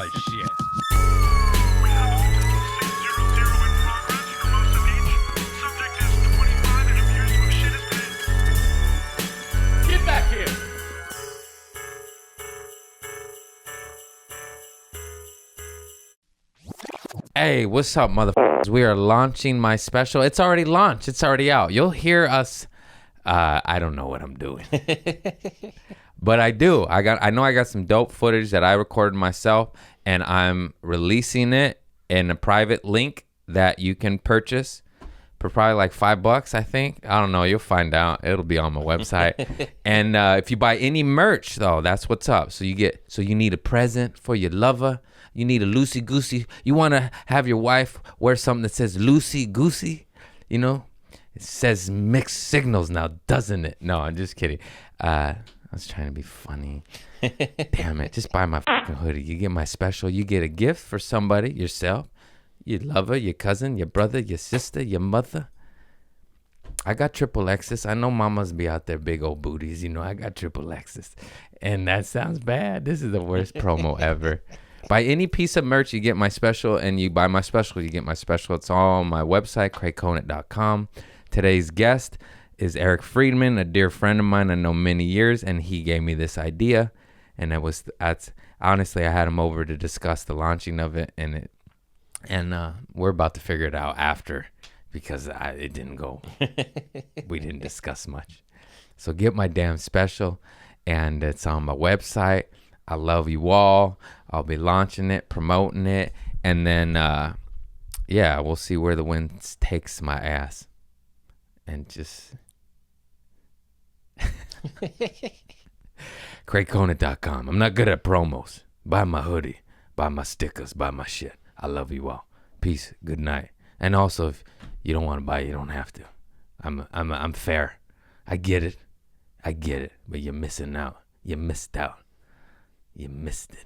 Oh, shit. We have a multiple 600 in progress for most of each. Subject is 25 and appears to have shit his pants. Get back here. Hey, what's up, motherfuckers? We are launching my special. It's already launched. It's already out. You'll hear us. I don't know what I'm doing. But I do. I know I got some dope footage that I recorded myself, and I'm releasing it in a private link that you can purchase for probably like $5, I think. I don't know. You'll find out. It'll be on my website. And if you buy any merch, though, that's what's up. So you need a present for your lover. You need a loosey goosey. You want to have your wife wear something that says loosey goosey, you know? It says mixed signals now, doesn't it? No, I'm just kidding. I was trying to be funny. Damn it. Just buy my fucking hoodie. You get my special. You get a gift for somebody, yourself, your lover, your cousin, your brother, your sister, your mother. I got triple X's. I know mamas be out there big old booties. You know, I got triple X's. And that sounds bad. This is the worst promo ever. Buy any piece of merch, you get my special, and you buy my special, you get my special. It's all on my website, craigconant.com. Today's guest is Eric Freedman, a dear friend of mine I know many years, and he gave me this idea, and honestly, I had him over to discuss the launching of it, and we're about to figure it out after, because it didn't go. We didn't discuss much. So get my damn special, and it's on my website. I love you all. I'll be launching it, promoting it, and then, we'll see where the wind takes my ass. And just... craigconant.com. I'm not good at promos. Buy my hoodie. Buy my stickers. Buy my shit. I love you all. Peace. Good night. And also, if you don't want to buy, you don't have to. I'm fair. I get it. But you're missing out. You missed out. You missed it.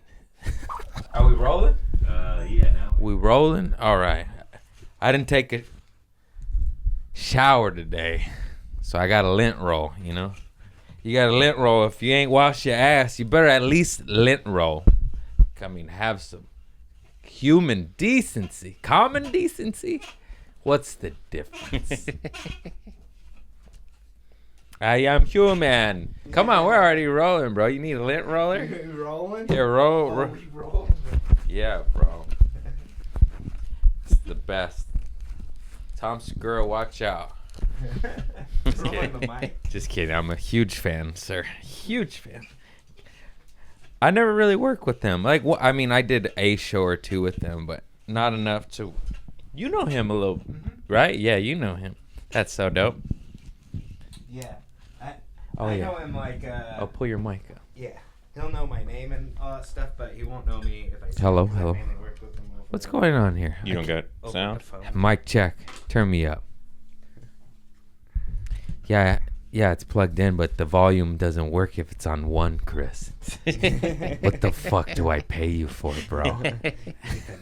Are we rolling? Yeah. Now We rolling? All right. I didn't take a shower today, so I got a lint roll, you know? You got a lint roll. If you ain't washed your ass, you better at least lint roll. I mean, have some human decency. Common decency? What's the difference? I am human. Come on, we're already rolling, bro. You need a lint roller? you rolling? Yeah, roll. We rolling? Yeah, bro. It's the best. Tom Segura, watch out. Just kidding. The mic. Just kidding. I'm a huge fan, sir. Huge fan. I never really worked with them. Like, I mean, I did a show or two with them, but not enough to. You know him a little, right? Yeah, you know him. That's so dope. Yeah. I know him like. Oh, pull your mic up. Yeah. He'll know my name and all that stuff, but he won't know me if I say Hello, it, 'cause I hello. mainly worked with him over What's going on here? You don't get over sound? the phone. Mic check. Turn me up. Yeah, it's plugged in, but the volume doesn't work if it's on one, Chris. What the fuck do I pay you for, bro?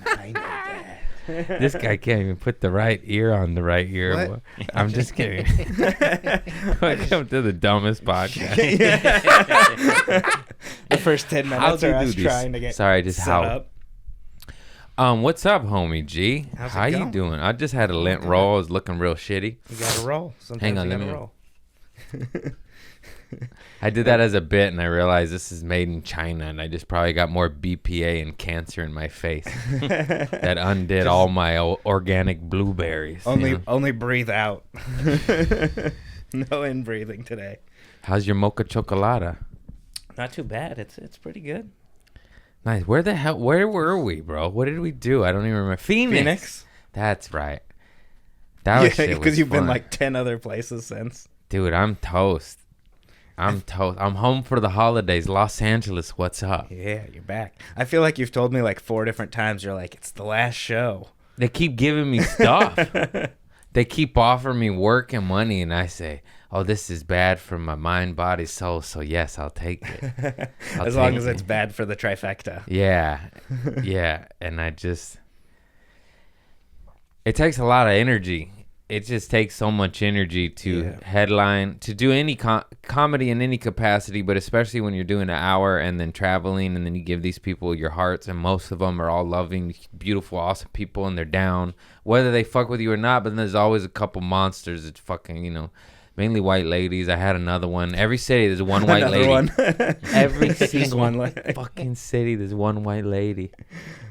I know that. This guy can't even put the right ear on the right ear. What? I'm just kidding. Welcome to the dumbest podcast. The first 10 minutes are us trying to get Sorry, just set how. up. What's up, homie G? How's it How you going? doing? I just had a lint good. roll. I was looking real shitty. You gotta roll. Sometimes Hang on, you let gotta me- roll. I did that as a bit, and I realized this is made in China, and I just probably got more BPA and cancer in my face. That undid all my organic blueberries. you know? Only breathe out. No in breathing today. How's your mocha chocolata? Not too bad. It's pretty good. Nice. Where were we, bro? What did we do? I don't even remember. Phoenix. That's right. That shit was because you've been fun. like 10 other places since. Dude, I'm toast. I'm home for the holidays. Los Angeles, what's up? Yeah, you're back. I feel like you've told me like 4 different times. You're like, it's the last show. They keep giving me stuff. They keep offering me work and money, and I say, oh, this is bad for my mind, body, soul, so yes, I'll take it. As long as it's bad for the trifecta. Yeah. And it takes a lot of energy it just takes so much energy to Yeah. headline, to do any comedy in any capacity, but especially when you're doing an hour and then traveling, and then you give these people your hearts, and most of them are all loving, beautiful, awesome people, and they're down, whether they fuck with you or not. But then there's always a couple monsters that fucking, you know, mainly white ladies. I had another one. Every city there's one white Another lady. one. Every Just single one lady. fucking city there's one white lady.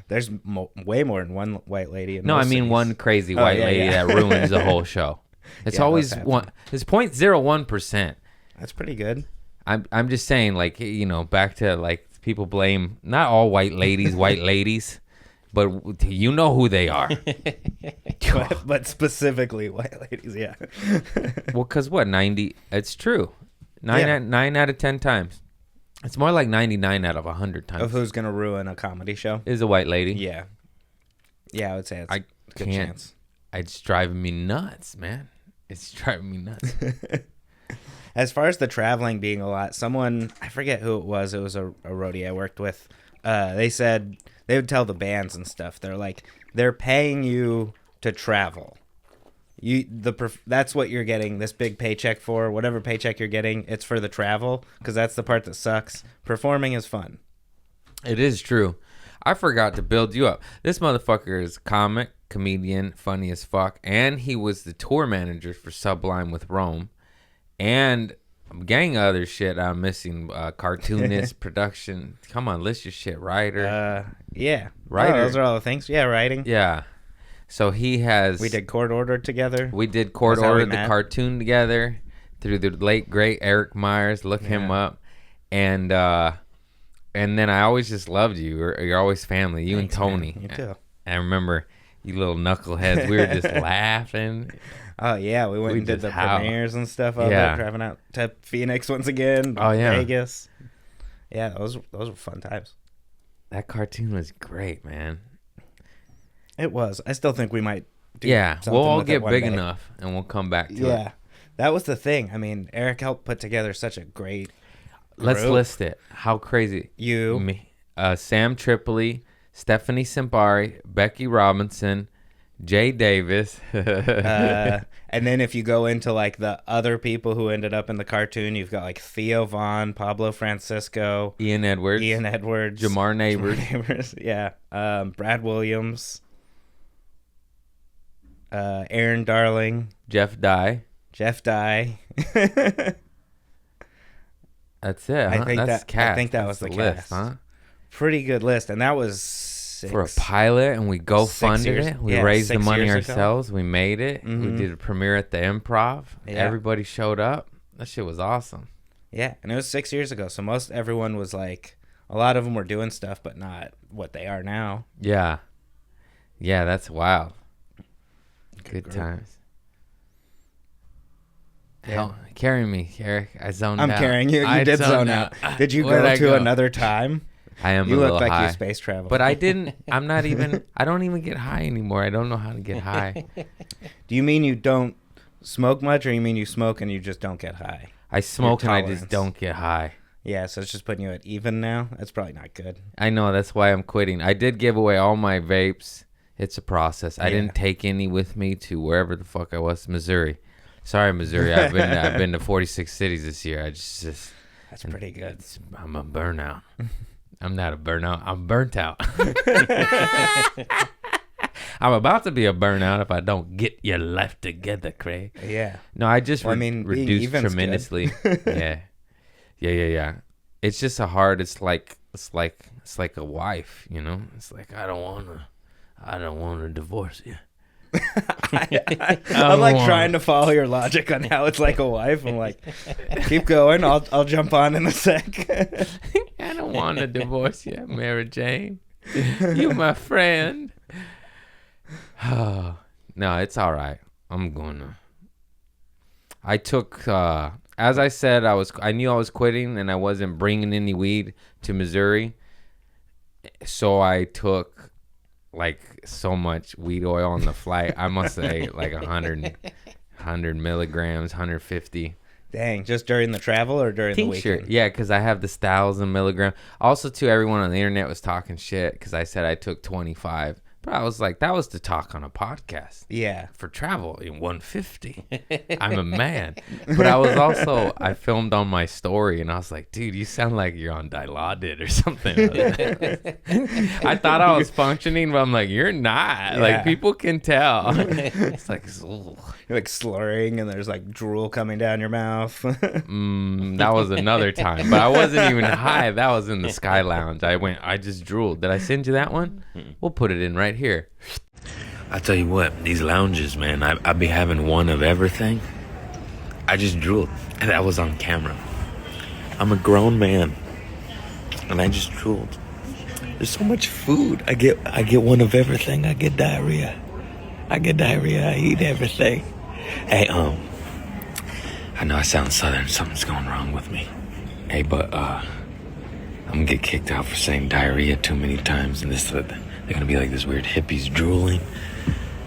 There's way more than one white lady. In No, I most mean cities. one crazy Oh, white yeah, lady yeah. that ruins the whole show. It's Yeah, always those happen. one. It's 0.01%. That's pretty good. I'm just saying, like, you know, back to like people blame not all white ladies, white ladies, but you know who they are. But specifically white ladies, yeah. Well, cause what 90? It's true. Yeah. 9 out of 10 times. It's more like 99 out of 100 times. Of who's gonna ruin a comedy show? Is a white lady. Yeah. Yeah, I would say it's I a good can't. chance. It's driving me nuts, man. It's driving me nuts. As far as the traveling being a lot, someone, I forget who it was a roadie I worked with, they said they would tell the bands and stuff, they're like, they're paying you to travel. That's what you're getting this big paycheck for. Whatever paycheck you're getting, it's for the travel, because that's the part that sucks. Performing is fun. It is true. I forgot to build you up. This motherfucker is comic, comedian, funny as fuck, and he was the tour manager for Sublime with Rome, and a gang of other shit I'm missing. Cartoonist, production. Come on, list your shit. Writer. Yeah. Writer. Oh, those are all the things. Yeah, writing. Yeah. So he has. We did Court Order together. We did Court That's how we Order, the met. cartoon together, through the late great Eric Myers. Look him Yeah. up, and then I always just loved you. You're always family. You Thanks, and Tony. man. You too. I remember you little knuckleheads. We were just laughing. Oh yeah, we went We and did just the howled. premieres and stuff of Yeah. it, driving out to Phoenix once again. Oh, yeah. Vegas. Yeah, those were fun times. That cartoon was great, man. It was. I still think we might do Yeah, something we'll all with it get one big day. enough, and we'll come back to Yeah. it. That was the thing. I mean, Eric helped put together such a great Let's group. list it. How crazy. You. Me, Sam Tripoli, Stephanie Simpari, Becky Robinson, Jay Davis. And then if you go into like the other people who ended up in the cartoon, you've got like Theo Vaughn, Pablo Francisco, Ian Edwards. Jamar Neighbors. Yeah. Brad Williams. Aaron Darling. Jeff Dye. Jeff Dye. That's it. Huh? I think That's that- cast. I think that That's was the list, cast. huh? Pretty good list. And that was For a 6. pilot, and we go 6 funded years- it. We yeah, raised the 6 money years ago. ourselves. We made it. We Mhm. did a premiere at the Improv. Yeah. Everybody showed up. That shit was awesome. Yeah, and it was 6 years ago. So most everyone was like, a lot of them were doing stuff, but not what they are now. Yeah. Yeah, that's wild. Good group. times. Yeah. Hell, carry me, Eric. I zoned I'm out. carrying you. You I did zoned zone out. Did you Where'd go I to another time? I am You a look little like high. you space travel. But I didn't. I'm not even. I don't even get high anymore. I don't know how to get high. Do you mean you don't smoke much, or you mean you smoke and you just don't get high? I smoke and I tolerance. just don't get high. Yeah, so it's just putting you at even now. That's probably not good. I know. That's why I'm quitting. I did give away all my vapes. It's a process. I Yeah. didn't take any with me to wherever the fuck I was. Missouri. Sorry, Missouri. I've been to 46 cities this year. I just That's pretty good. I'm a burnout. I'm not a burnout. I'm burnt out. I'm about to be a burnout if I don't get your life together, Craig. Yeah. No, I just Well, I mean, being reduced even's good. tremendously. Yeah. It's just a hard. It's like a wife, you know. It's like I don't wanna divorce you. I'm like trying to follow your logic on how it's like a wife. I'm like, keep going. I'll jump on in a sec. I don't want to divorce you, Mary Jane. You my friend. No, it's all right. I took, as I said, I knew I was quitting and I wasn't bringing any weed to Missouri. So I took like so much weed oil on the flight. I must say like 100 milligrams, 150. Dang, just during the travel or during the Tincture. weekend? Yeah, because I have the 1,000 milligram. Also, too, everyone on the internet was talking shit because I said I took 25. But I was like, that was to talk on a podcast. Yeah. For travel in 150. I'm a man. But I filmed on my story and I was like, dude, you sound like you're on Dilaudid or something. I thought I was functioning, but I'm like, you're not. Yeah. Like, people can tell. It's like, ugh. You're like slurring and there's like drool coming down your mouth. That was another time, but I wasn't even high. That was in the Sky Lounge. I just drooled. Did I send you that one? We'll put it in right here. I tell you what, these lounges, man, I be having one of everything. I just drooled, and that was on camera. I'm a grown man, and I just drooled. There's so much food. I get one of everything. I get diarrhea. I eat everything. Hey, I know I sound southern. Something's going wrong with me. Hey, but I'm gonna get kicked out for saying diarrhea too many times, and they're gonna be like this weird hippies drooling.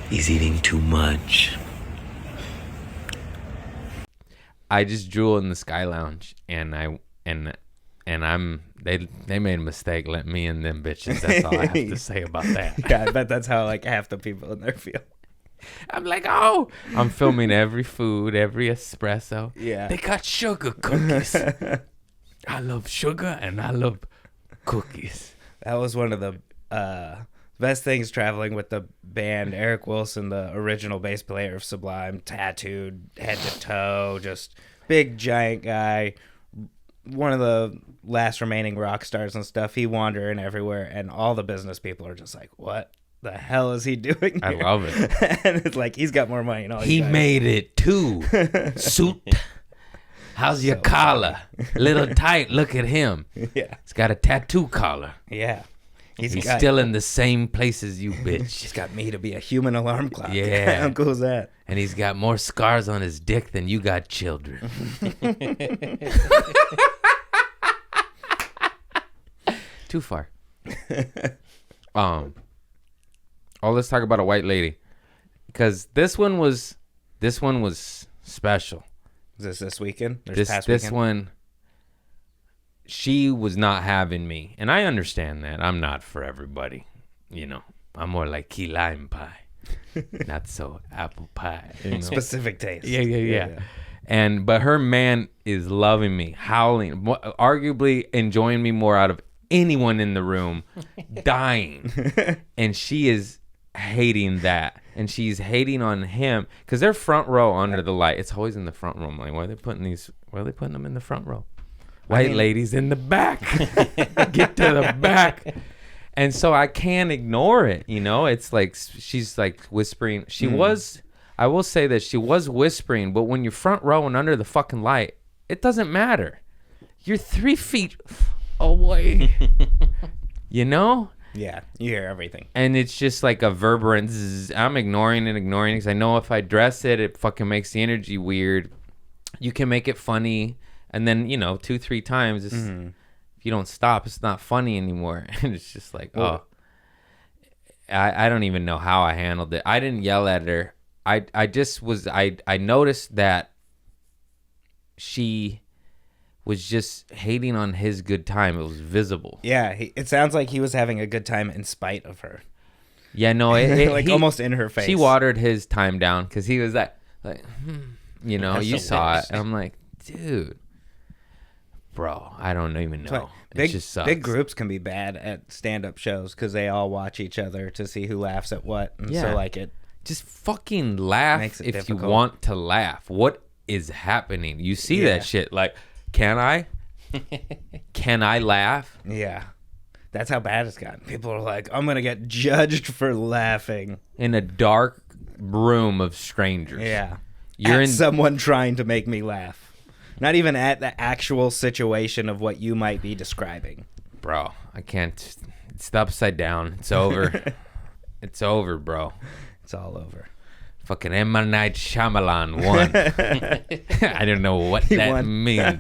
He's eating too much. I just drool in the Sky Lounge, and they made a mistake letting me in them bitches. That's all I have to say about that. Yeah, I bet that's how like half the people in there feel. I'm like, oh, I'm filming every food, every espresso. Yeah. They got sugar cookies. I love sugar and I love cookies. That was one of the best things traveling with the band. Eric Wilson, the original bass player of Sublime, tattooed head to toe, just big giant guy. One of the last remaining rock stars and stuff. He wandering everywhere, and all the business people are just like, what the hell is he doing here? I love it. And it's like, he's got more money than all He you guys. made it too. Suit. How's your collar? Little tight. Look at him. Yeah. He's got a tattoo collar. Yeah. He's still in the same place as you, bitch. He's got me to be a human alarm clock. Yeah. How cool is that? And he's got more scars on his dick than you got children. Too far. Let's talk about a white lady, because this one was special. Is this weekend? This one, she was not having me, and I understand that. I'm not for everybody, you know. I'm more like key lime pie, not so apple pie. You know? Specific taste. Yeah. But her man is loving me, howling, arguably enjoying me more out of anyone in the room, dying. And she is hating that. And she's hating on him because they're front row under the light. It's always in the front row. I'm like, why are they putting them in the front row? White ladies in the back. Get to the back. And so I can't ignore it, you know? It's like she's like whispering. I will say that she was whispering, but when you're front row and under the fucking light, it doesn't matter. You're 3 feet away. You know? Yeah, you hear everything. And it's just like a reverberant zzz. I'm ignoring it because I know if I dress it, it fucking makes the energy weird. You can make it funny, and then, 2-3 times, if you don't stop, it's not funny anymore. And it's just like, I don't even know how I handled it. I didn't yell at her. I noticed that she was just hating on his good time. It was visible. Yeah, it sounds like he was having a good time in spite of her. Yeah, no, almost in her face. She watered his time down because he was like, you saw it. And I'm like, dude, bro, I don't even know. It just sucks. Big groups can be bad at stand-up shows because they all watch each other to see who laughs at what. And so, like, it just fucking laugh makes it if difficult. you want to laugh. What is happening? You see that shit. Like, can I? Can I laugh? Yeah. That's how bad it's gotten. People are like, I'm going to get judged for laughing. In a dark room of strangers. Yeah. You're in someone trying to make me laugh. Not even at the actual situation of what you might be describing. Bro, I can't. It's the upside down. It's over. It's over, bro. It's all over. Fucking M. Night Shyamalan won. I don't know what that means,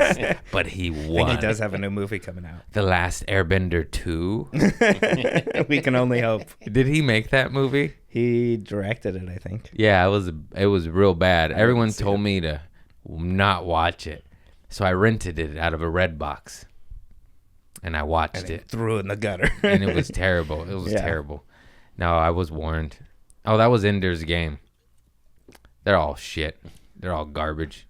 but he won. I think he does have a new movie coming out. The Last Airbender 2. We can only hope. Did he make that movie? He directed it, I think. Yeah, it was real bad. Everyone told me to not watch it, so I rented it out of a red box, and I watched it. Threw it in the gutter. And it was terrible. It was terrible. No, I was warned. Oh, that was Ender's Game. They're all shit. They're all garbage.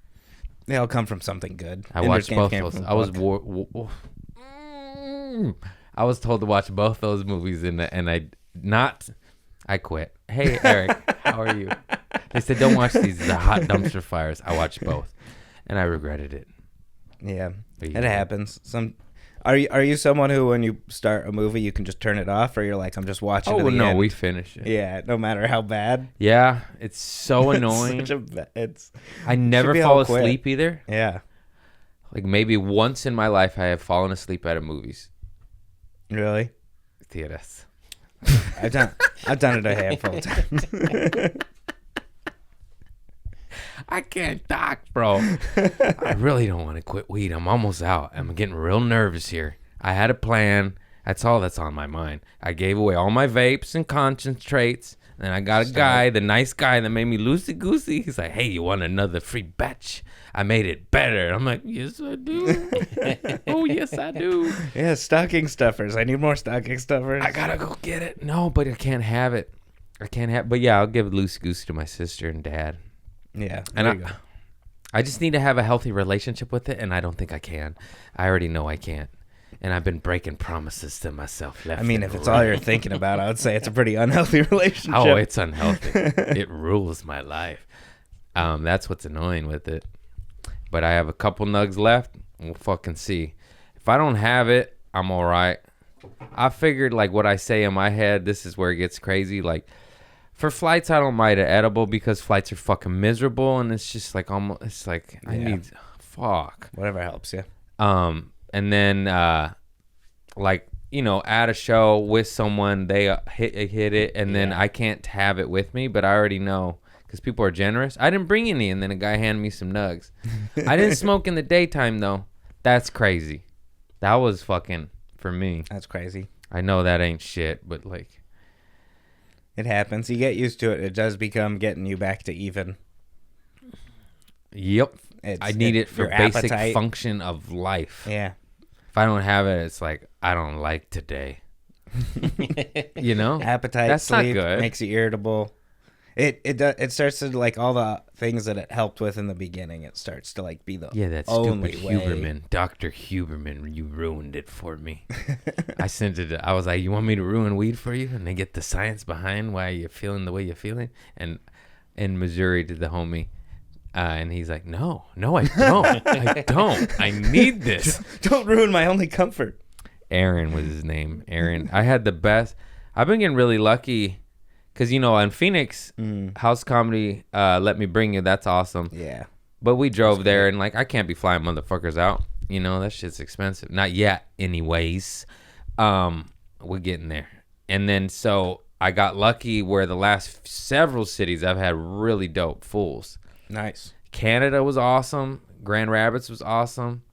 They all come from something good. I Ender's watched Game both came those. from a I was book. I was told to watch both those movies and I quit. Hey Eric, how are you? They said don't watch these. They're hot dumpster fires. I watched both, and I regretted it. Yeah, But it yeah. happens. Are you someone who, when you start a movie, you can just turn it off, or you're like, I'm just watching? Oh to the no, end? we finished it. Yeah, no matter how bad. Yeah, it's so annoying. It's I never be fall all quit. asleep either. yeah. Like maybe once in my life I have fallen asleep at a movies Really, theaters. I've done it a handful of times. I can't talk, bro. I really don't want to quit weed. I'm almost out. I'm getting real nervous here. I had a plan. That's all that's on my mind. I gave away all my vapes and concentrates. And I got a guy, the nice guy that made me loosey-goosey. He's like, hey, you want another free batch? I made it better. I'm like, yes, I do. Oh, yes, I do. Yeah, stocking stuffers. I need more stocking stuffers. I gotta go get it. No, but I can't have it. But yeah, I'll give loosey-goosey to my sister and dad. Yeah, And there you go. I just need to have a healthy relationship with it, and I don't think I can. I already know I can't. And I've been breaking promises to myself. I mean, if it's all you're thinking about, I would say it's a pretty unhealthy relationship. Oh, it's unhealthy. It rules my life. That's what's annoying with it. But I have a couple nugs left. We'll fucking see. If I don't have it, I'm all right. I figured, like, what I say in my head, this is where it gets crazy. Like, for flights, I don't mind an edible because flights are fucking miserable. And it's just like, almost, it's like, I need, fuck. Whatever helps you. And then, like, you know, at a show with someone, they hit it, and then I can't have it with me, but I already know because people are generous. I didn't bring any, and then a guy handed me some nugs. I didn't smoke in the daytime, though. That's crazy. That was fucking for me. That's crazy. I know that ain't shit, but, like, It happens. You get used to it. It does become getting you back to even. yep. I need it for your basic appetite. function of life. Yeah. If I don't have it, it's like, I don't like today. You know? Appetite, That's not sleep, good. makes you irritable. It starts to, like, all the things that it helped with in the beginning. It starts to, like, be the Yeah, that only stupid way. Huberman. Dr. Huberman, you ruined it for me. I sent it. I was like, you want me to ruin weed for you? And they get the science behind why you're feeling the way you're feeling. And in Missouri to the homie. And he's like, no, I don't. I don't. I need this. Don't ruin my only comfort. Aaron was his name. Aaron. I had the best. I've been getting really lucky. Because, you know, in Phoenix, House Comedy let me bring you. That's awesome. Yeah. But we drove there, and, like, I can't be flying motherfuckers out. You know, that shit's expensive. Not yet, anyways. We're getting there. And then, so, I got lucky where the last several cities I've had really dope fools. Nice. Canada was awesome. Grand Rapids was awesome.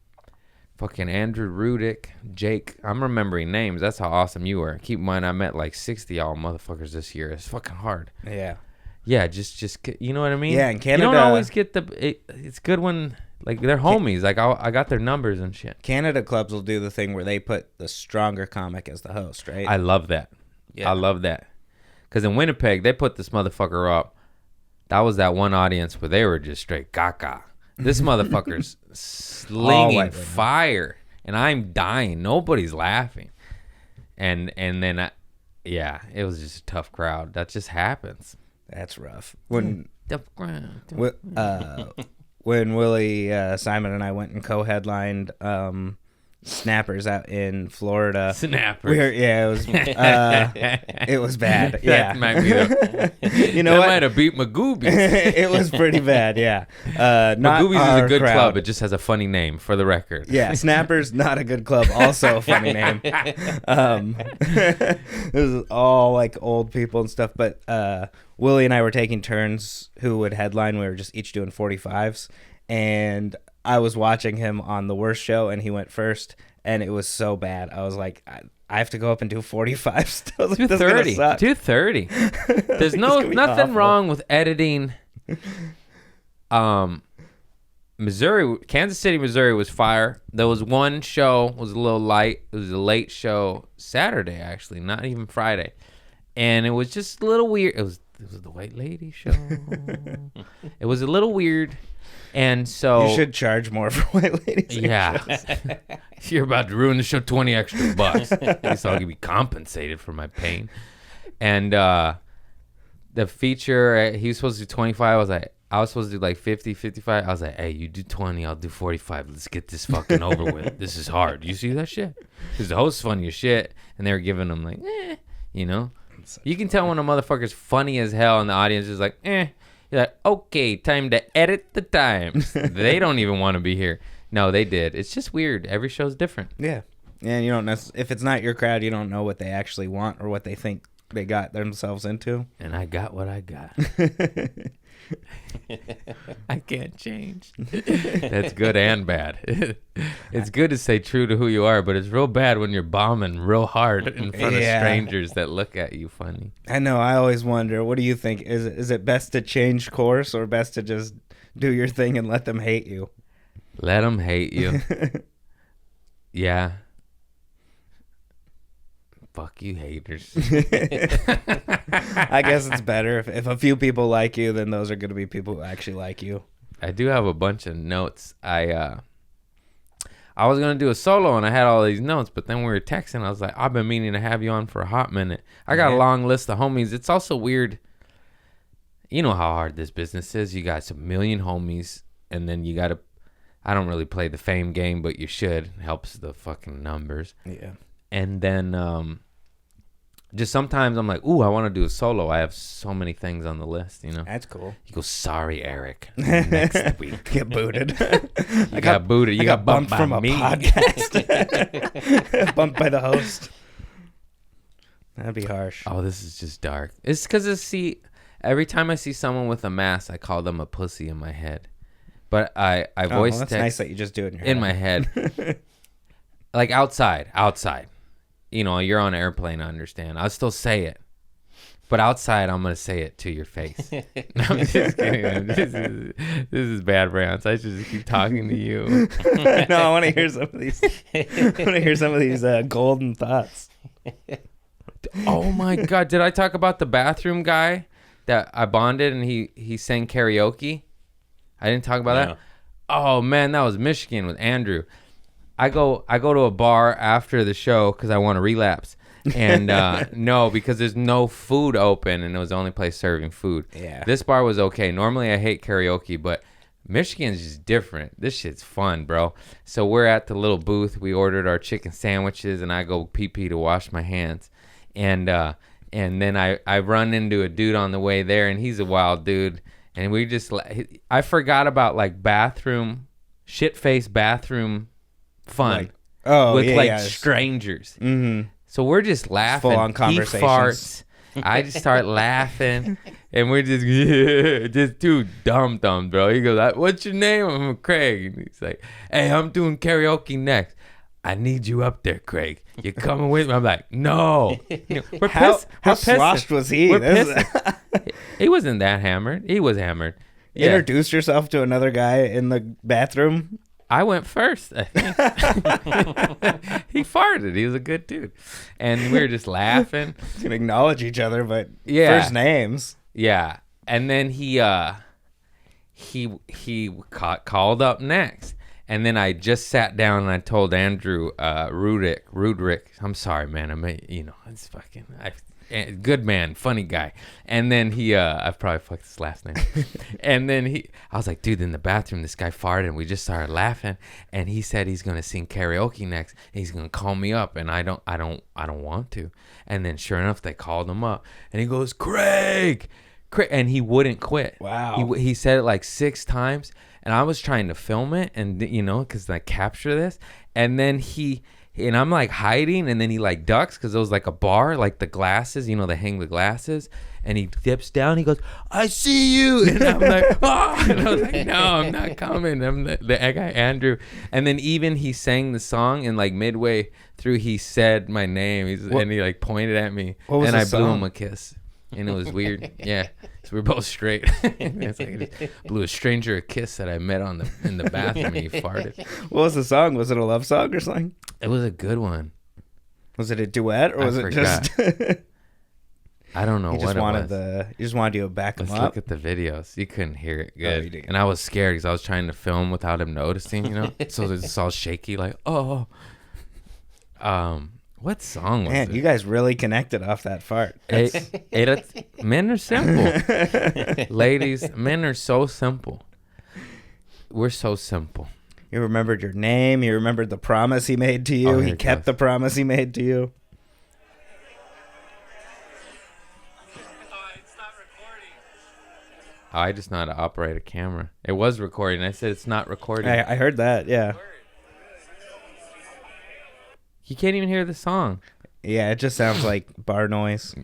Fucking Andrew Rudick, Jake. I'm remembering names. That's how awesome you were. Keep in mind, I met like 60 y'all motherfuckers this year. It's fucking hard. Yeah. Yeah, just you know what I mean? Yeah, in you Canada- don't always get it's good when, like, they're homies. Like, I got their numbers and shit. Canada clubs will do the thing where they put the stronger comic as the host, right? I love that. Yeah. I love that. Because in Winnipeg, they put this motherfucker up. That was that one audience where they were just straight gaga. This motherfucker's slinging white women. fire, and I'm dying. Nobody's laughing. And then, it was just a tough crowd. That just happens. That's rough. When Tough crowd. when Willie Simon and I went and co-headlined Snappers out in Florida. Snappers. It was bad. Yeah. That might be You know that what? might have beat Magoobies. It was pretty bad, yeah. Not Magoobies is our a good crowd. club. It just has a funny name, for the record. Yeah, Snappers, not a good club. Also a funny name. It was all like old people and stuff. But Willie and I were taking turns who would headline. We were just each doing 45s. And I was watching him on the worst show, and he went first. And it was so bad. I was like, I have to go up and do 45 still. This is gonna 230. suck. 230. There's It's gonna be nothing awful. wrong with editing. Missouri, Kansas City, Missouri was fire. There was one show was a little light. It was a late show Saturday, actually, not even Friday. and it was just a little weird. It was the White Lady show. It was a little weird, and so You should charge more for White Ladies. yeah. You're about to ruin the show. $20 extra. At least I'll be compensated for my pain. And the feature, he was supposed to do 25. I was supposed to do like 50, 55. I was like, hey, you do 20, I'll do 45. Let's get this fucking over with. This is hard. You see that shit? Because the host's funny as shit, and they were giving them like, you know. You can tell when a motherfucker's funny as hell, and the audience is like, You're like, okay, time to edit the times. They don't even want to be here. No, they did. It's just weird. Every show's different. Yeah. And you don't know if it's not your crowd, you don't know what they actually want or what they think they got themselves into. And I got what I got. I can't change. That's good and bad. It's good to stay true to who you are, but it's real bad when you're bombing real hard in front of strangers that look at you funny. I know. I always wonder, what do you think? Is it best to change course or best to just do your thing and let them hate you? Let them hate you. Yeah. Fuck you, haters. I guess it's better if a few people like you, then those are going to be people who actually like you. I do have a bunch of notes. I was gonna do a solo and I had all these notes, but then we were texting. I was like, I've been meaning to have you on for a hot minute. I got a long list of homies. It's also weird. You know how hard this business is. You got a million homies, and then you got to. I don't really play the fame game, but you should. It helps the fucking numbers. Yeah. And then just sometimes I'm like, ooh, I want to do a solo. I have so many things on the list, you know. That's cool. You go, sorry, Eric. Next week. Get booted. I got booted. You got bumped from by a me. podcast. Bumped by the host. That'd be harsh. Oh, this is just dark. It's because every time I see someone with a mask, I call them a pussy in my head. But I voice that's text nice that you just do it in my head. Like outside. You know, you're on an airplane, I understand. I'll still say it. But outside, I'm going to say it to your face. No, I'm just kidding. This is bad, Browns. I should just keep talking to you. No, I want to hear some of these. Golden thoughts. Oh, my God. Did I talk about the bathroom guy that I bonded and he sang karaoke? I didn't talk about that? Oh, man, that was Michigan with Andrew. I go to a bar after the show because I want to relapse. And no, because there's no food open and it was the only place serving food. Yeah. This bar was okay. Normally I hate karaoke, but Michigan's just different. This shit's fun, bro. So we're at the little booth. We ordered our chicken sandwiches and I go pee-pee to wash my hands. And then I run into a dude on the way there and he's a wild dude. And we just, I forgot about like shit-faced bathroom fun with strangers. Mm-hmm. So we're just laughing. Full on He conversations. farts. I just start laughing, and we're just too dumb, bro. He goes, "What's your name?" I'm Craig. And he's like, "Hey, I'm doing karaoke next. I need you up there, Craig. You coming with me?" I'm like, "No." You know, we're pissed. How sloshed was he? We're pissed. He wasn't that hammered. He was hammered. Yeah. Introduce yourself to another guy in the bathroom. I went first, I think. He farted. He was a good dude. And we were just laughing. You can acknowledge each other, but Yeah. first names. Yeah. And then he called up next. And then I just sat down and I told Andrew Rudrick, I'm sorry, man. It's fucking... good man, funny guy. And then I've probably fucked his last name. And then I was like, dude, in the bathroom, this guy farted and we just started laughing. And he said he's gonna sing karaoke next. And he's gonna call me up, and I don't want to. And then sure enough, they called him up, and he goes, Craig, and he wouldn't quit. Wow. He said it like 6 times, and I was trying to film it, and because I capture this, and then and I'm like hiding, and then he like ducks because it was like a bar, like the glasses, they hang the glasses, and he dips down. He goes, I see you, and I'm like, oh, and I was like, no, I'm not coming. I'm the guy Andrew, and then even he sang the song, and like midway through he said my name, and he like pointed at me, and I blew him a kiss, and it was weird. Yeah, so we're both straight. It's like I just blew a stranger a kiss that I met in the bathroom, and he farted. What was the song? Was it a love song or something? It was a good one. Was it a duet or was it forgot. just? I don't know You just what wanted it was. you just wanted you to back him Let's up. look at the videos. You couldn't hear it you good. didn't. And I was scared because I was trying to film without him noticing, So it's all shaky, like, oh. What song was Man, it? you guys really connected off that fart. Men are simple. Ladies, men are so simple. We're so simple. You remembered your name. You remembered the promise he made to you. Oh, here He it kept goes. the promise he made to you. Oh, I just know how to operate a camera. It was recording. I said it's not recording. I heard that. Yeah. You can't even hear the song. Yeah, it just sounds like bar noise.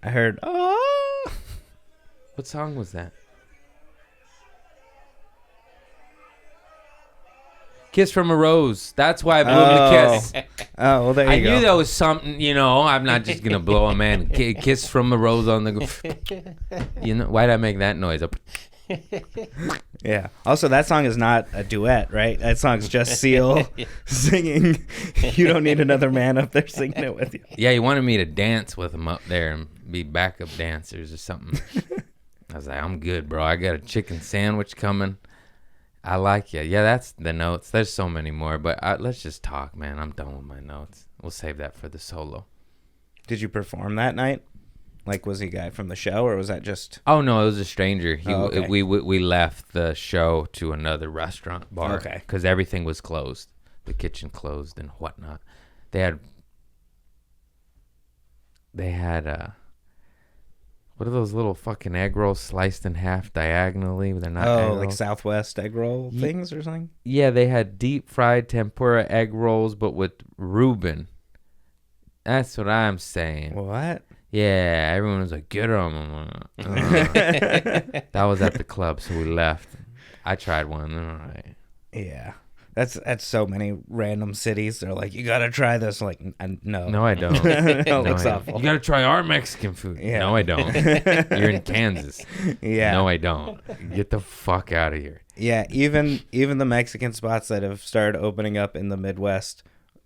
I heard, oh. What song was that? Kiss from a Rose. That's why I blew him a kiss. Oh, well, there you I go. knew that was something, I'm not just going to blow a man. Kiss from a Rose on the... Why'd I make that noise? Yeah. Also, that song is not a duet, right? That song's just Seal singing. You don't need another man up there singing it with you. Yeah, he wanted me to dance with him up there and be backup dancers or something. I was like, I'm good, bro. I got a chicken sandwich coming. I like you. Yeah, that's the notes. There's so many more, but let's just talk, man. I'm done with my notes. We'll save that for the solo. Did you perform that night? Like, was he a guy from the show, or was that just... Oh, no, it was a stranger. Okay. We left the show to another restaurant bar. Okay. Because everything was closed. The kitchen closed and whatnot. They had what are those little fucking egg rolls sliced in half diagonally? They're not egg like rolls. Southwest egg roll things or something? Yeah, they had deep fried tempura egg rolls, but with Reuben. That's what I'm saying. What? Yeah, everyone was like, get them. That was at the club, so we left. I tried one. All right. Yeah. That's so many random cities. They're like, you got to try this. I'm like, no. No, I don't. No, No, looks I don't. awful. You got to try our Mexican food. Yeah. No, I don't. You're in Kansas. Yeah. No, I don't. Get the fuck out of here. Yeah, even the Mexican spots that have started opening up in the Midwest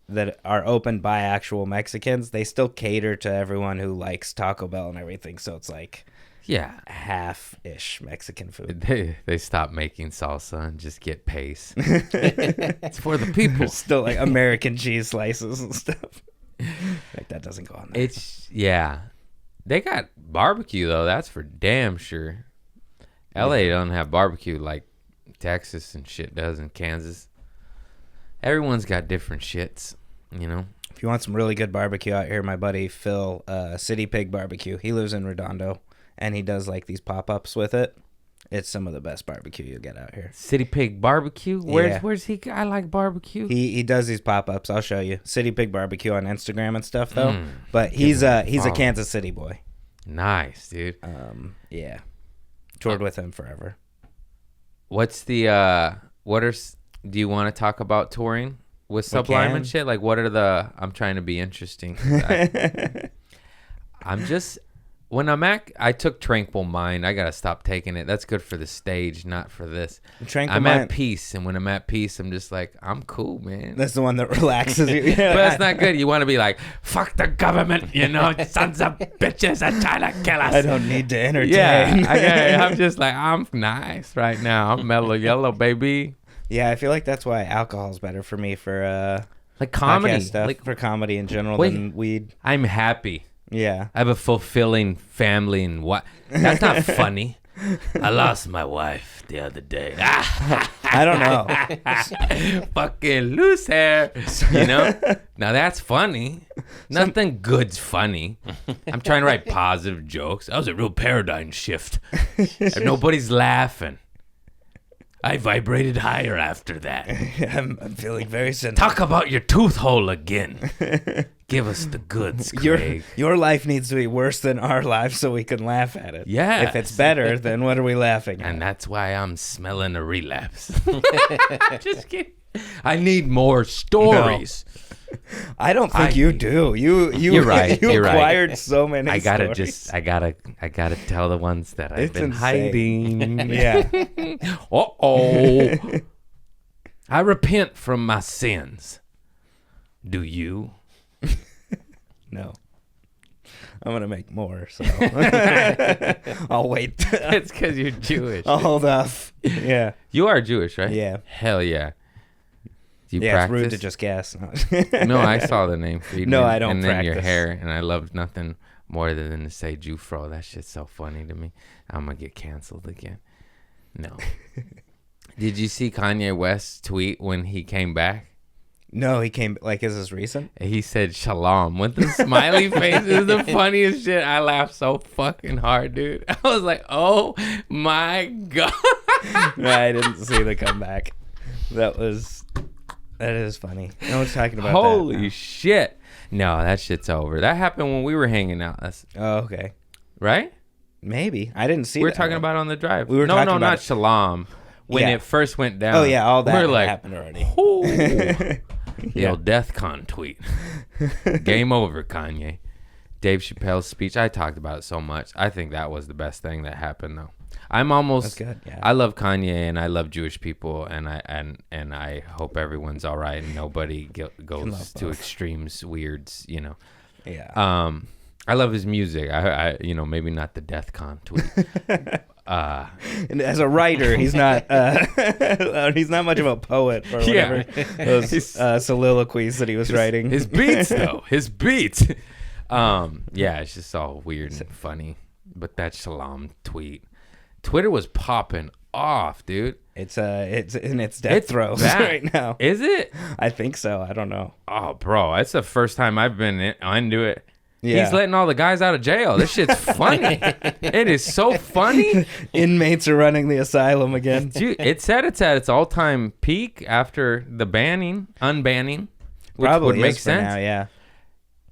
that are opened by actual Mexicans, they still cater to everyone who likes Taco Bell and everything. So it's like Yeah. half-ish Mexican food. They stop making salsa and just get pace. It's for the people. Still like American cheese slices and stuff. Like that doesn't go on there. Yeah. They got barbecue, though. That's for damn sure. LA doesn't have barbecue like Texas and shit does in Kansas. Everyone's got different shits, If you want some really good barbecue out here, my buddy Phil, City Pig Barbecue, he lives in Redondo, and he does like these pop-ups with it. It's some of the best barbecue you'll get out here. City Pig Barbecue? Yeah. Where's he? I like barbecue. He does these pop-ups. I'll show you. City Pig Barbecue on Instagram and stuff though. But he's him a a follow. Kansas City boy. Nice, dude. Yeah. Toured with him forever. What's the do you want to talk about touring with Sublime can. and shit? Like, what are I'm trying to be interesting. I'm just, I took Tranquil Mind. I got to stop taking it. That's good for the stage, not for this. Tranquil I'm Mind- at peace. And when I'm at peace, I'm just like, I'm cool, man. That's the one that relaxes you. But that's not good. You want to be like, fuck the government, sons of bitches are trying to kill us. I don't need to entertain. Yeah, I'm just like, I'm nice right now. I'm mellow yellow, baby. Yeah, I feel like that's why alcohol's better for me for Like comedy. podcast stuff, Like, for comedy in general Wait. than weed. I'm happy. Yeah. I have a fulfilling family and what? That's not funny. I lost my wife the other day. I don't know. Fucking loose hair. Now that's funny. Nothing good's funny. I'm trying to write positive jokes. That was a real paradigm shift. And nobody's laughing. I vibrated higher after that. I'm feeling very sensitive. Talk about your tooth hole again. Give us the goods, Craig. Your life needs to be worse than our life so we can laugh at it. Yes. If it's better, then what are we laughing at? And that's why I'm smelling a relapse. Just kidding. I need more stories. I don't think you do. You're right. You You're right. acquired so many. I gotta stories. I gotta tell the ones that I've It's been insane. hiding. Yeah. Uh-oh. I repent from my sins. Do you? No. I'm going to make more, so I'll wait. It's because you're Jewish. I'll hold off. Yeah. You are Jewish, right? Yeah. Hell yeah. Do you Yeah, practice? it's rude to just guess. No, I saw the name Freedman. No, I don't And then your practice. hair, and I love nothing more than to say Jufro. That shit's so funny to me. I'm going to get canceled again. No. Did you see Kanye West's tweet when he came back? No, he came, like, is this recent? He said shalom with the smiley face. It was the funniest shit. I laughed so fucking hard, dude. I was like, oh my God. No, I didn't see the comeback. That is funny. No one's talking about Holy that. now. shit. No, that shit's over. That happened when we were hanging out. That's Oh, okay. right? Maybe. I didn't see We were that talking one. about it on the drive. We were no, talking no, about not it. shalom. When Yeah. it first went down. Oh, yeah, all that We're like, happened already. "Ooh." Yeah. Yo, DeathCon tweet. Game over, Kanye. Dave Chappelle's speech. I talked about it so much. I think that was the best thing that happened, though. I'm almost. That's good, yeah. I love Kanye and I love Jewish people, and I hope everyone's all right and nobody goes love to both. extremes, weirds, you know. Yeah. I love his music. I maybe not the DeathCon tweet. And as a writer, he's not he's not much of a poet or whatever. Yeah. Those soliloquies that he was writing. His beats, though. His beats. Yeah, it's just all weird and funny. But that shalom tweet. Twitter was popping off, dude. It's in its death throes bad. right now. Is it? I think so. I don't know. Oh, bro, that's the first time I've been into it. Yeah. He's letting all the guys out of jail. This shit's funny. It is so funny. Inmates are running the asylum again. Dude, it said it's at its all-time peak after the unbanning, which Probably would make is for sense. now, yeah.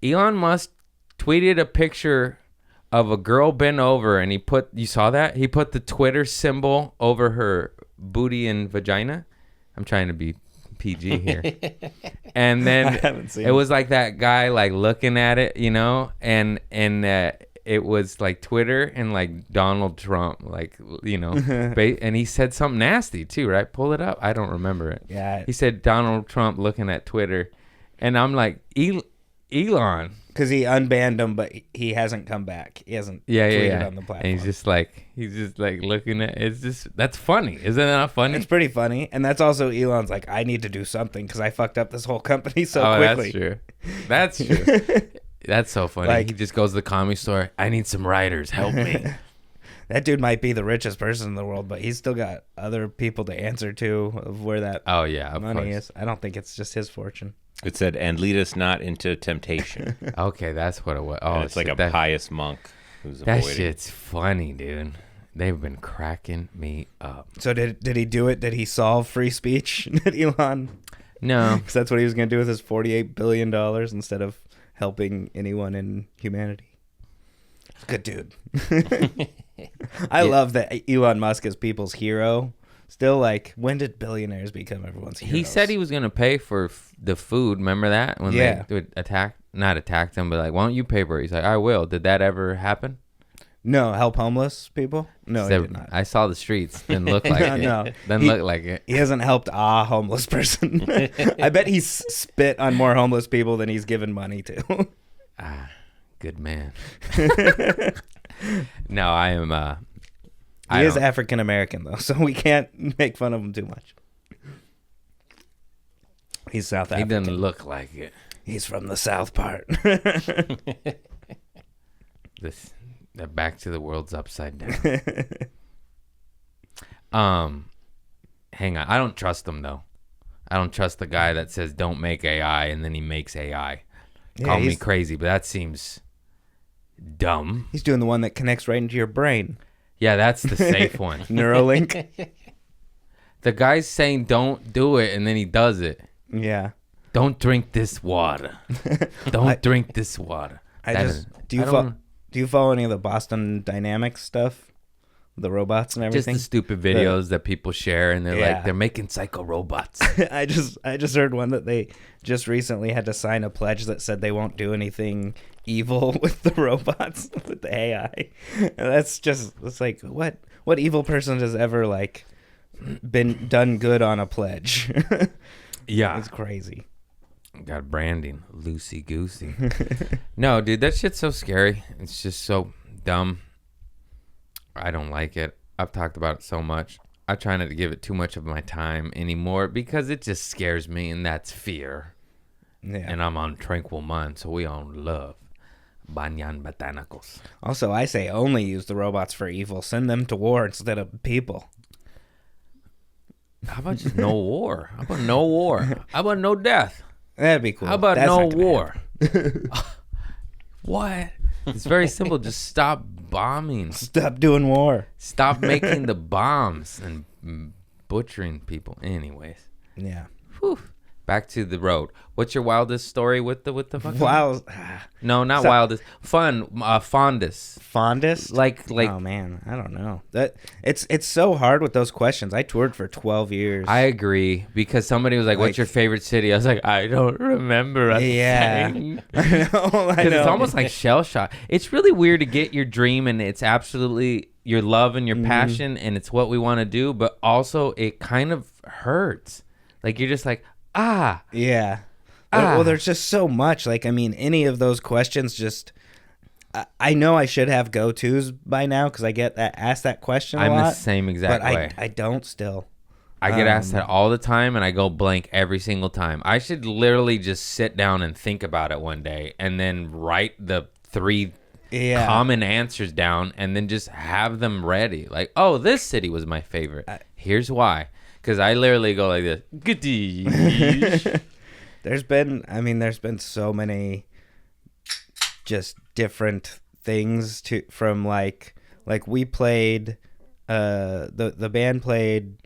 Elon Musk tweeted a picture of a girl bent over, and you saw that? He put the Twitter symbol over her booty and vagina. I'm trying to be PG here. And then I haven't seen it was like that guy like looking at it, you know, and it was like Twitter and like Donald Trump, like, you know, and he said something nasty too, right? Pull it up. I don't remember it. Yeah. He said Donald Trump looking at Twitter, and I'm like, Elon. Because he unbanned him, but he hasn't come back. He hasn't Yeah, tweeted on the platform. And he's just like looking at that's funny. Isn't that not funny? It's pretty funny. And that's also Elon's like, I need to do something because I fucked up this whole company so oh, quickly. that's true. That's true. That's so funny. Like- he just goes to the comedy store. I need some writers. Help me. That dude might be the richest person in the world, but he's still got other people to answer to of where that Oh yeah, of money course. is. I don't think it's just his fortune. It said, and lead us not into temptation. Okay, that's what it was. Oh, And it's like shit, a pious monk who's that avoiding. shit's funny, dude. They've been cracking me up. So did he do it? Did he solve free speech? Did Elon? No, Because that's what he was going to do with his $48 billion instead of helping anyone in humanity. Good dude. I love that Elon Musk is people's hero. Still, like, when did billionaires become everyone's heroes? he said he was gonna pay for the food. Remember that when Yeah. they would not attack them, but like, why don't you pay for it? He's like, I will. Did that ever happen? No, help homeless people? No, he Said, did not. I saw the streets. Didn't look like it. No. Didn't He- look like it. He hasn't helped a homeless person. I bet he's spit on more homeless people than he's given money to. Good man. No, I am. He is African American, though, so we can't make fun of him too much. He's South He African. doesn't look like it. He's from the South part. The back to the world's upside down. Hang on. I don't trust him though. I don't trust the guy that says don't make AI and then he makes AI. Yeah, Call me he's- crazy, but that seems dumb. He's doing the one that connects right into your brain. Yeah, that's the safe one. Neuralink. The guy's saying don't do it and then he does it. Yeah. Don't drink this water. Don't drink this water. I That just is- do you I don't- do you follow any of the Boston Dynamics stuff? The robots and just everything? the stupid videos that people share and they're Yeah. like they're making psycho robots. I just heard one that they just recently had to sign a pledge that said they won't do anything evil with the robots, with the AI. And it's like what evil person has ever like been done good on a pledge. Yeah. It's crazy. Got branding. Loosey goosey. No, dude, that shit's so scary. It's just so dumb. I don't like it. I've talked about it so much. I try not to give it too much of my time anymore because it just scares me, and that's fear. Yeah. And I'm on tranquil mind, so we on love. Banyan botanicals. Also, I say only use the robots for evil. Send them to war instead of people. How about just no war? How about no war? How about no death? That'd be cool. How about That's no not gonna war? What? It's very simple. Just stop bombing. Stop doing war. Stop making the bombs and butchering people. Anyways, Yeah. whew. Back to the road. What's your wildest story with the fucking? Wow. No, not So- wildest. Fondest. Fondest? Like. Oh man, I don't know. That it's so hard with those questions. I toured for 12 years. I agree because somebody was like, "What's Like- your favorite city?" I was like, "I don't remember a Yeah. thing." I know. I Because know. it's almost like shell shock. It's really weird to get your dream, and it's absolutely your love and your passion, and it's what we want to do. But also, it kind of hurts. Like you're just like, ah. Yeah. Ah. Well, there's just so much. Like, I mean, any of those questions just. I know I should have go-tos by now because I get asked that question a I'm lot. the same exact but way. I don't still. I get asked that all the time, and I go blank every single time. I should literally just sit down and think about it one day, and then write the 3 Yeah. common answers down, and then just have them ready. Like, oh, this city was my favorite. Here's why. Because I literally go like this. Goodish. There's been so many just different things from like we played the band played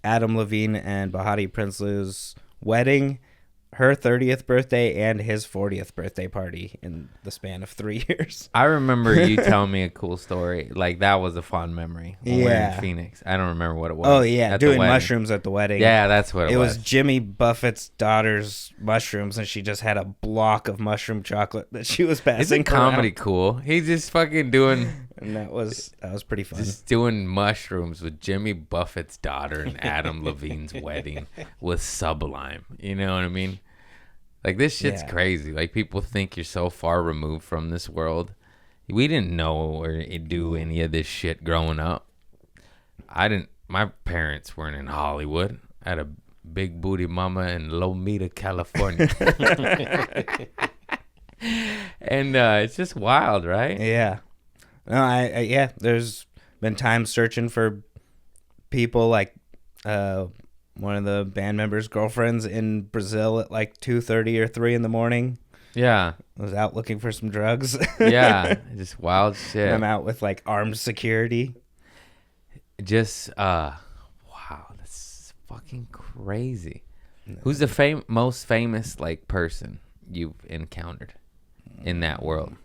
Adam Levine and Bahati Prinsloo's wedding, her 30th birthday, and his 40th birthday party in the span of 3 years. I remember you telling me a cool story. Like, that was a fond memory when we were in Yeah. Phoenix. I don't remember what it was. Oh yeah, at the doing wedding. mushrooms at the wedding. Yeah, that's what It it was Jimmy Buffett's daughter's mushrooms, and she just had a block of mushroom chocolate that she was passing. Isn't comedy around. cool? He's just fucking doing And that was pretty fun. just doing mushrooms with Jimmy Buffett's daughter and Adam Levine's wedding with Sublime. You know what I mean? Like, this shit's Yeah. crazy. Like, people think you're so far removed from this world. We didn't know or do any of this shit growing up. My parents weren't in Hollywood. I had a big booty mama in Lomita, California. And it's just wild, right? Yeah. No, I there's been times searching for people like one of the band members' girlfriends in Brazil at like 2:30 or 3 in the morning. Yeah. Was out looking for some drugs. Yeah. Just wild shit. I'm out with like armed security. Just wow, that's fucking crazy. Who's the most famous like person you've encountered in that world?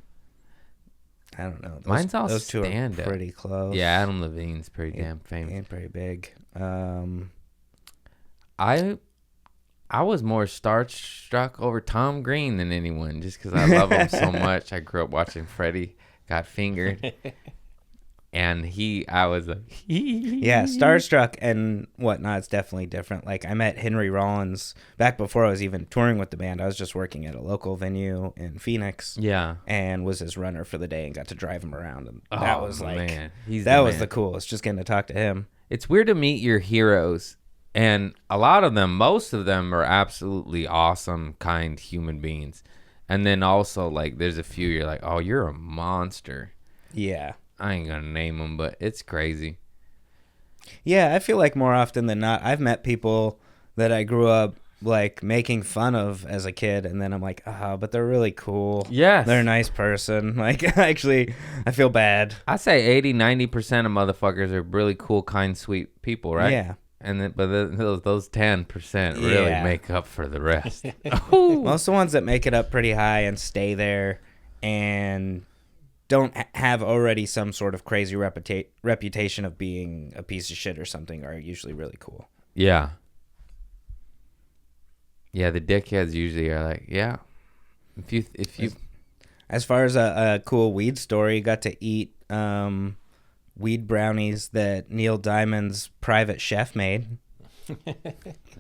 I don't know. Mine's all those two are stand-up. pretty close. Yeah, Adam Levine's pretty damn famous. And pretty big. I was more starstruck over Tom Green than anyone, just because I love him so much. I grew up watching Freddie Got Fingered, and I was like, Yeah, starstruck and whatnot. It's definitely different. Like, I met Henry Rollins back before I was even touring with the band. I was just working at a local venue in Phoenix. yeah. And was his runner for the day and got to drive him around. And that was like, man. He's that the was man. the coolest, just getting to talk to him. It's weird to meet your heroes, and a lot of them, most of them are absolutely awesome, kind human beings. And then also, like, there's a few you're like, oh, you're a monster. Yeah. I ain't gonna name them, but it's crazy. Yeah, I feel like more often than not, I've met people that I grew up like making fun of as a kid, and then I'm like, but they're really cool. Yes. They're a nice person. Like, actually, I feel bad. I say 80-90% of motherfuckers are really cool, kind, sweet people, right? Yeah. And then, but those 10% really Yeah. make up for the rest. Most of the ones that make it up pretty high and stay there and don't have already some sort of crazy reputation of being a piece of shit or something are usually really cool. Yeah. Yeah, the dickheads usually are like, yeah. If you As far as a cool weed story, got to eat weed brownies that Neil Diamond's private chef made.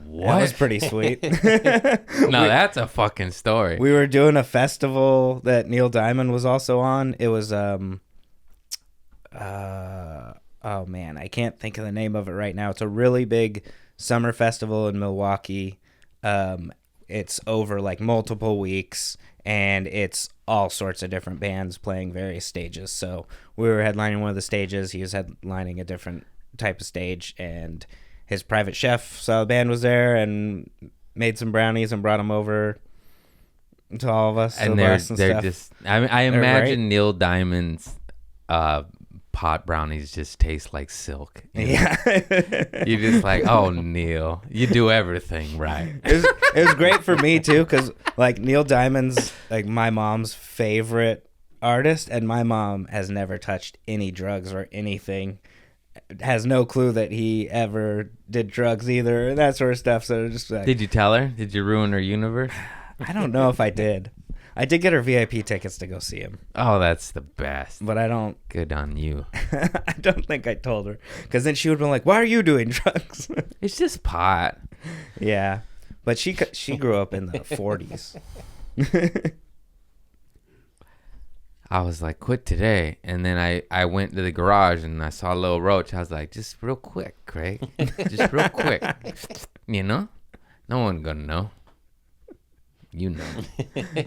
What? That was pretty sweet. No, that's a fucking story. We were doing a festival that Neil Diamond was also on. It was oh man, I can't think of the name of it right now. It's a really big summer festival in Milwaukee. It's over like multiple weeks, and it's all sorts of different bands playing various stages. So we were headlining one of the stages. He was headlining a different type of stage, and his private chef saw the band was there and made some brownies and brought them over to all of us. And they're just. I imagine great. Neil Diamond's pot brownies just taste like silk. Yeah. You're just like, oh, Neil, you do everything right. It was great for me too, because like Neil Diamond's like my mom's favorite artist, and my mom has never touched any drugs or anything. Has no clue that he ever did drugs either, and that sort of stuff. So just like, did you tell her? Did you ruin her universe? I don't know if I did. I did get her VIP tickets to go see him. Oh, that's the best. But I don't. Good on you. I don't think I told her, because then she would have been like, "Why are you doing drugs?" It's just pot. Yeah, but she grew up in the 40s. I was like, quit today. And then I went to the garage and I saw a little roach. I was like, just real quick, Craig. Just real quick. You know? No one gonna know. You know.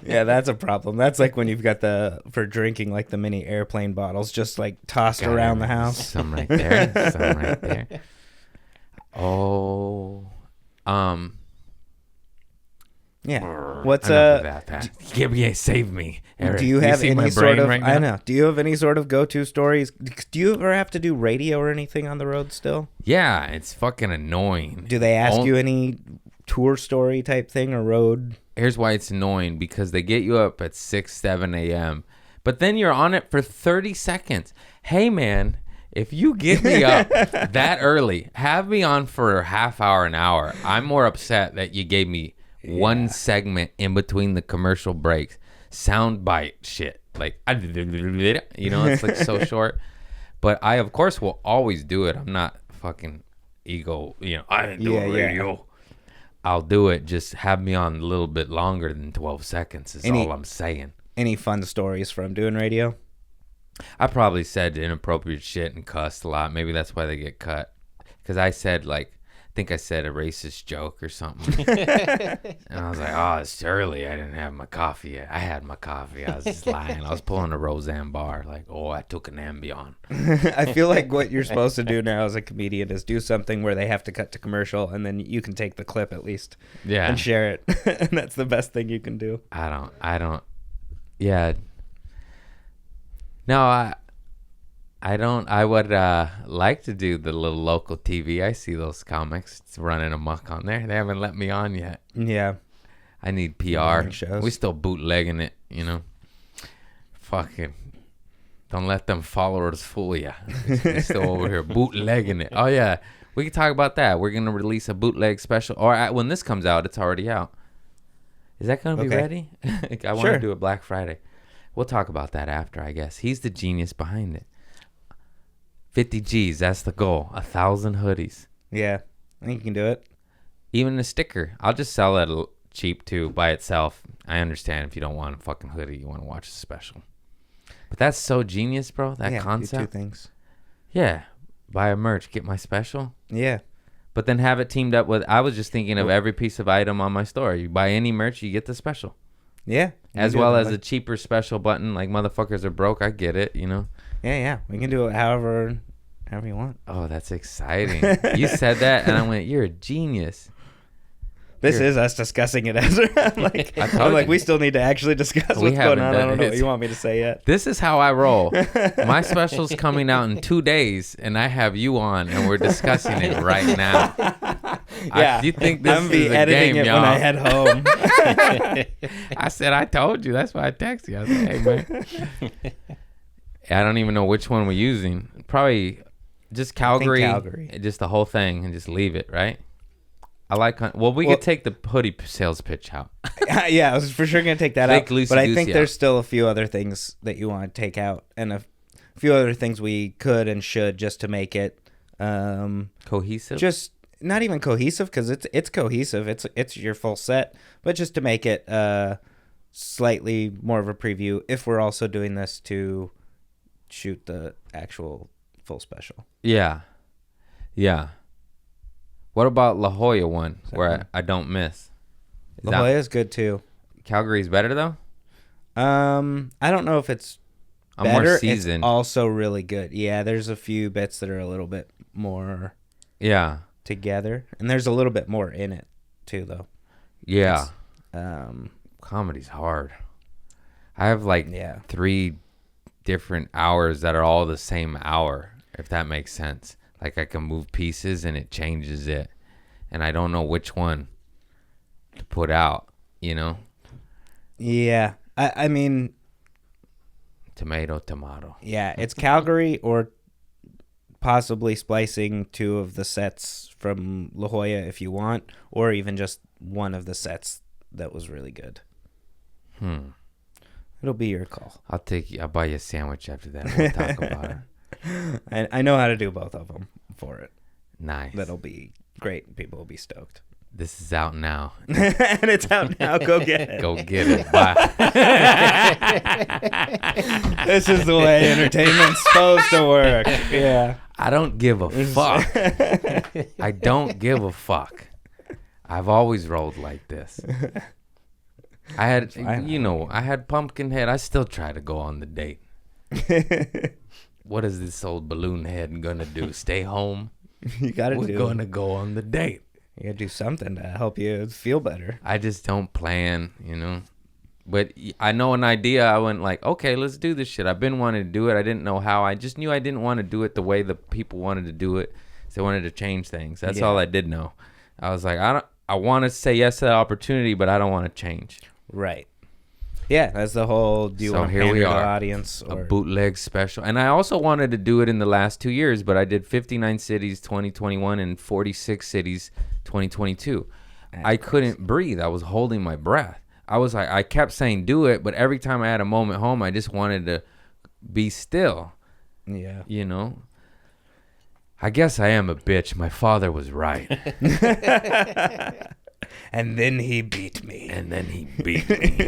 Yeah, that's a problem. That's like when you've got for drinking, like the mini airplane bottles just like tossed around the house. Some right there. Some right there. Oh. Yeah. What's about that? Give me, save me, Eric. Do you have any sort of? Right I know. Do you have any sort of go-to stories? Do you ever have to do radio or anything on the road still? Yeah, it's fucking annoying. Do they ask you any tour story type thing or road? Here's why it's annoying, because they get you up at 6, 7 a.m. But then you're on it for 30 seconds. Hey, man, if you get me up that early, have me on for a half hour, an hour. I'm more upset that you gave me one segment in between the commercial breaks. Sound bite shit. Like, you know, it's like so short. But I, of course, will always do it. I'm not fucking ego, you know, I didn't do radio. Yeah. I'll do it. Just have me on a little bit longer than 12 seconds is all I'm saying. Any fun stories from doing radio? I probably said inappropriate shit and cussed a lot. Maybe that's why they get cut. Because I said, like, I think I said a racist joke or something. And I was like, oh, it's early. I didn't have my coffee yet. I had my coffee. I was just lying. I was pulling a Roseanne bar. Like, oh, I took an Ambien. I feel like what you're supposed to do now as a comedian is do something where they have to cut to commercial, and then you can take the clip at least and share it. And that's the best thing you can do. I don't. Yeah. No, I would like to do the little local TV. I see those comics. It's running amok on there. They haven't let me on yet. Yeah. I need PR. We still bootlegging it, you know. Fucking don't let them followers fool you. They're still over here bootlegging it. Oh, yeah. We can talk about that. We're going to release a bootleg special. Or when this comes out, it's already out. Is that going to be ready? I want to do it Black Friday. We'll talk about that after, I guess. He's the genius behind it. 50 G's, that's the goal. 1,000 hoodies. Yeah, I think you can do it. Even a sticker. I'll just sell it cheap too by itself. I understand if you don't want a fucking hoodie, you want to watch a special. But that's so genius, bro. That concept. Do two things. Yeah, buy a merch, get my special. Yeah. But then have it teamed up with. I was just thinking of every piece of item on my store. You buy any merch, you get the special. Yeah. As well as a cheaper special button. Like motherfuckers are broke. I get it. You know. Yeah. We can do it however you want. Oh, that's exciting. You said that, and I went, "You're a genius." This is us discussing it as I'm like, we still need to actually discuss what's going on. I don't know what you want me to say yet. This is how I roll. My special's coming out in 2 days, and I have you on, and we're discussing it right now. Yeah, do you think this I'm gonna be is a editing game, it y'all? when I head home. I said I told you. That's why I texted you. I was like, hey man, I don't even know which one we're using. Probably just Calgary. Just the whole thing, and just leave it right. I like. Well, we could take the hoodie sales pitch out. Yeah, I was for sure gonna take that Fake out. Lucy But I think Goosey there's out. still a few other things that you want to take out, and few other things we could and should just to make it Cohesive. just not even cohesive, because it's cohesive. It's your full set, but just to make it slightly more of a preview. If we're also doing this to shoot the actual full special. Yeah. What about La Jolla one where I don't miss? La Jolla is good too. Calgary's better though. I don't know if it's I'm better. more seasoned. It's also really good. Yeah, there's a few bits that are a little bit more together, and there's a little bit more in it too, though. Yeah. It's, comedy's hard. I have like Yeah. 3 different hours that are all the same hour, if that makes sense. Like I can move pieces and it changes it, and I don't know which one to put out, you know? Yeah, I mean, Tomato. yeah, it's Calgary or possibly splicing 2 of the sets from La Jolla if you want, or even just one of the sets that was really good. It'll be your call. I'll buy you a sandwich after that. We'll talk about it. I know how to do both of them for it. Nice. That'll be great. People will be stoked. This is out now. And it's out now. Go get it. Go get it. Bye. This is the way entertainment's supposed to work. Yeah. I don't give a fuck. I don't give a fuck. I've always rolled like this. I had Pumpkinhead. I still try to go on the date. What is this old balloon head gonna do? Stay home? You gotta We're gonna go on the date. You gotta do something to help you feel better. I just don't plan, you know. But I know an idea. I went like, okay, let's do this shit. I've been wanting to do it. I didn't know how. I just knew I didn't want to do it the way the people wanted to do it. So I wanted to change things. That's all I did know. I was like, I want to say yes to the opportunity, but I don't want to change. Right. Yeah, that's the whole. Do you So want to here pander we to the are, audience a or bootleg special. And I also wanted to do it in the last 2 years, but I did 59 cities 2021 and 46 cities 2022. I couldn't breathe. I was holding my breath. I was like, I kept saying do it, but every time I had a moment home, I just wanted to be still. Yeah. You know? I guess I am a bitch. My father was right. And then he beat me. And then he beat me.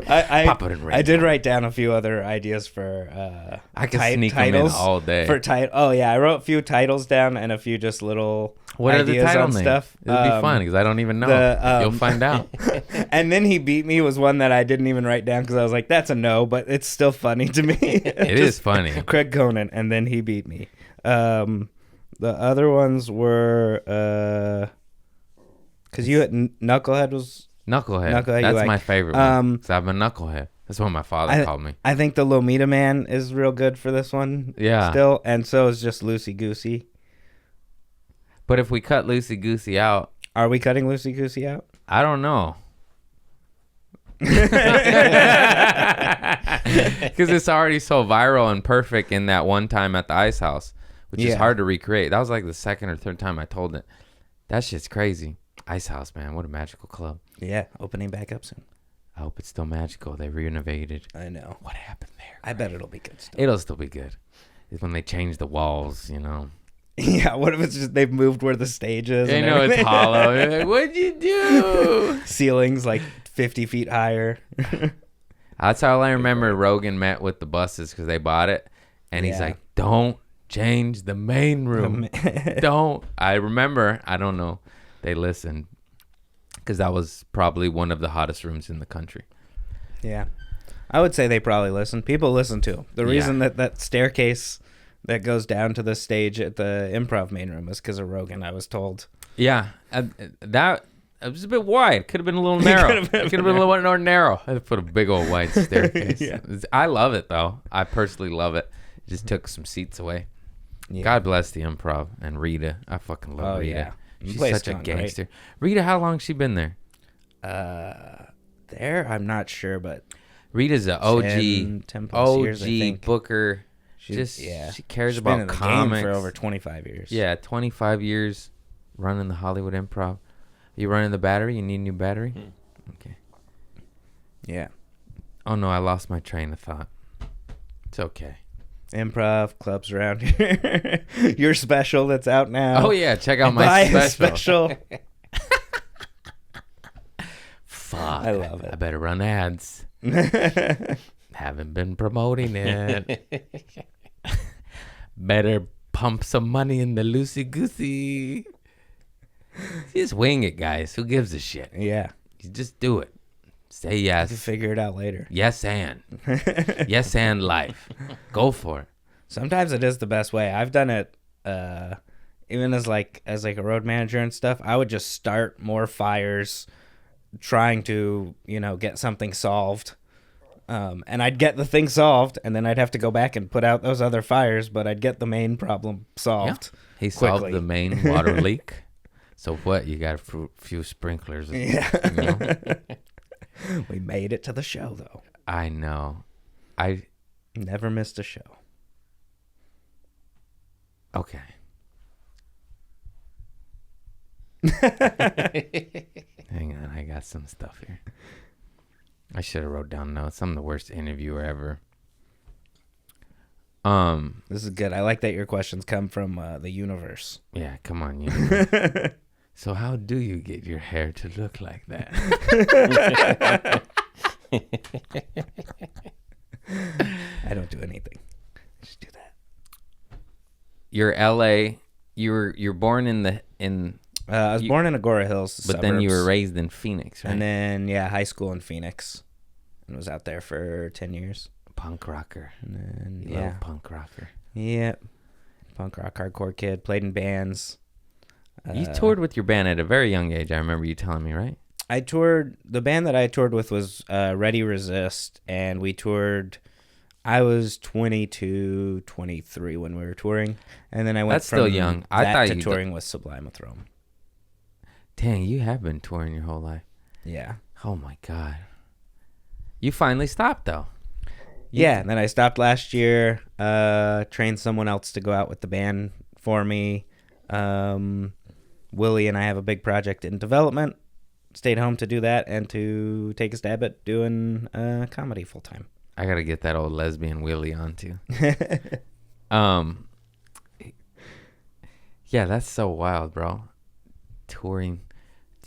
I did write down a few other ideas for I could sneak them in titles all day. Oh yeah, I wrote a few titles down and a few just little What are the ideas title on names? stuff. It'll be fun because I don't even know. You'll find out. And then he beat me was one that I didn't even write down because I was like, that's a no, but it's still funny to me. It is funny. Craig Conan, and then he beat me. The other ones were because you had Knucklehead was Knucklehead. you That's like. my favorite one. 'Cause I'm a knucklehead. That's what my father called me. I think the Lomita Man is real good for this one. Yeah. Still, and so is just Loosey Goosey. But if we cut Loosey Goosey out, Are we cutting Loosey Goosey out? I don't know. Because it's already so viral and perfect in that one time at the Ice House, which is hard to recreate. That was like the second or third time I told it. That shit's crazy. Ice House, man. What a magical club. Yeah, opening back up soon. I hope it's still magical. They renovated. I know. What happened there? I bet it'll be good stuff. It'll still be good. It's when they change the walls, you know. Yeah, what if it's just they've moved where the stage is? You and know it's everything? hollow. You're like, what'd you do? Ceilings like 50 feet higher. That's how I remember Rogan met with the buses because they bought it. And he's Yeah. like, don't change the main room. Don't. I remember, I don't know. They listened because that was probably one of the hottest rooms in the country. Yeah. I would say they probably listen. People listen to 'em. The reason that staircase that goes down to the stage at the Improv main room is because of Rogan, I was told. Yeah. That it was a bit wide. Could have been a little narrow. It could have been a little more narrow. I put a big old wide staircase. Yeah. I love it, though. I personally love it. It just took some seats away. Yeah. God bless the Improv and Rita. I fucking love Oh, Rita. yeah. She's Place such a gone great. gangster. Rita, how long she been there? There, I'm not sure, but Rita's a 10 plus years, I think. booker. She cares about been in the comics game for over 25 years. Yeah, 25 years running the Hollywood Improv. You running the battery? You need a new battery? Okay. Yeah. Oh no, I lost my train of thought. It's okay. Improv clubs around here. Your special that's out now. Oh yeah, check out Buy my a special. special. Fuck. I love it. I better run ads. Haven't been promoting it. Better pump some money in the loosey goosey. Just wing it, guys. Who gives a shit? Yeah. You just do it. Say You yes. figure it out later. Yes and. Yes and life. Go for it. Sometimes it is the best way. I've done it even as a road manager and stuff. I would just start more fires trying to, get something solved. And I'd get the thing solved, and then I'd have to go back and put out those other fires, but I'd get the main problem solved. He solved quickly. the main water leak. So what? You got a few sprinklers. Yeah. You know? We made it to the show, though. I know. Never missed a show. Okay. Hang on, I got some stuff here. I should have wrote down notes. I'm the worst interviewer ever. This is good. I like that your questions come from the universe. Yeah, come on, you. So how do you get your hair to look like that? I don't do anything. I just do that. You're LA. You're born in I was born in Agora Hills, but then you were suburbs. raised in Phoenix, right? And then, high school in Phoenix. And was out there for 10 years. Punk rocker. And then, You little punk rocker. Yeah. Punk rock, hardcore kid. Played in bands. You toured with your band at a very young age. I remember you telling me, right? I toured. The band that I toured with was Ready Resist. And we toured. I was 22, 23 when we were touring. And then I went That's still from young. that I thought to you touring with Sublime with Rome. Dang, you have been touring your whole life. Yeah. Oh my God. You finally stopped though. Yeah, and then I stopped last year, trained someone else to go out with the band for me. Willie and I have a big project in development. Stayed home to do that and to take a stab at doing comedy full time. I gotta get that old lesbian Willie on too. Yeah, that's so wild, bro. Touring.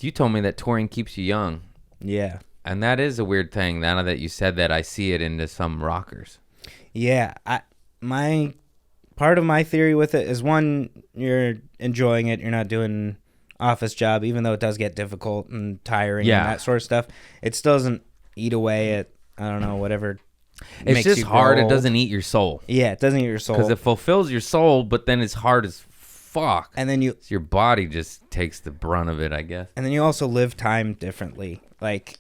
You told me that touring keeps you young. Yeah. And that is a weird thing. Now that you said that, I see it into some rockers. Yeah, my part of my theory with it is, one, you're enjoying it. You're not doing office job, even though it does get difficult and tiring and that sort of stuff. It still doesn't eat away at, I don't know, whatever. It's makes just you hard. grow It old. doesn't eat your soul. Yeah, it doesn't eat your soul. Because it fulfills your soul, but then it's hard as fuck. And then you So your body just takes the brunt of it, I guess. And then you also live time differently. Like,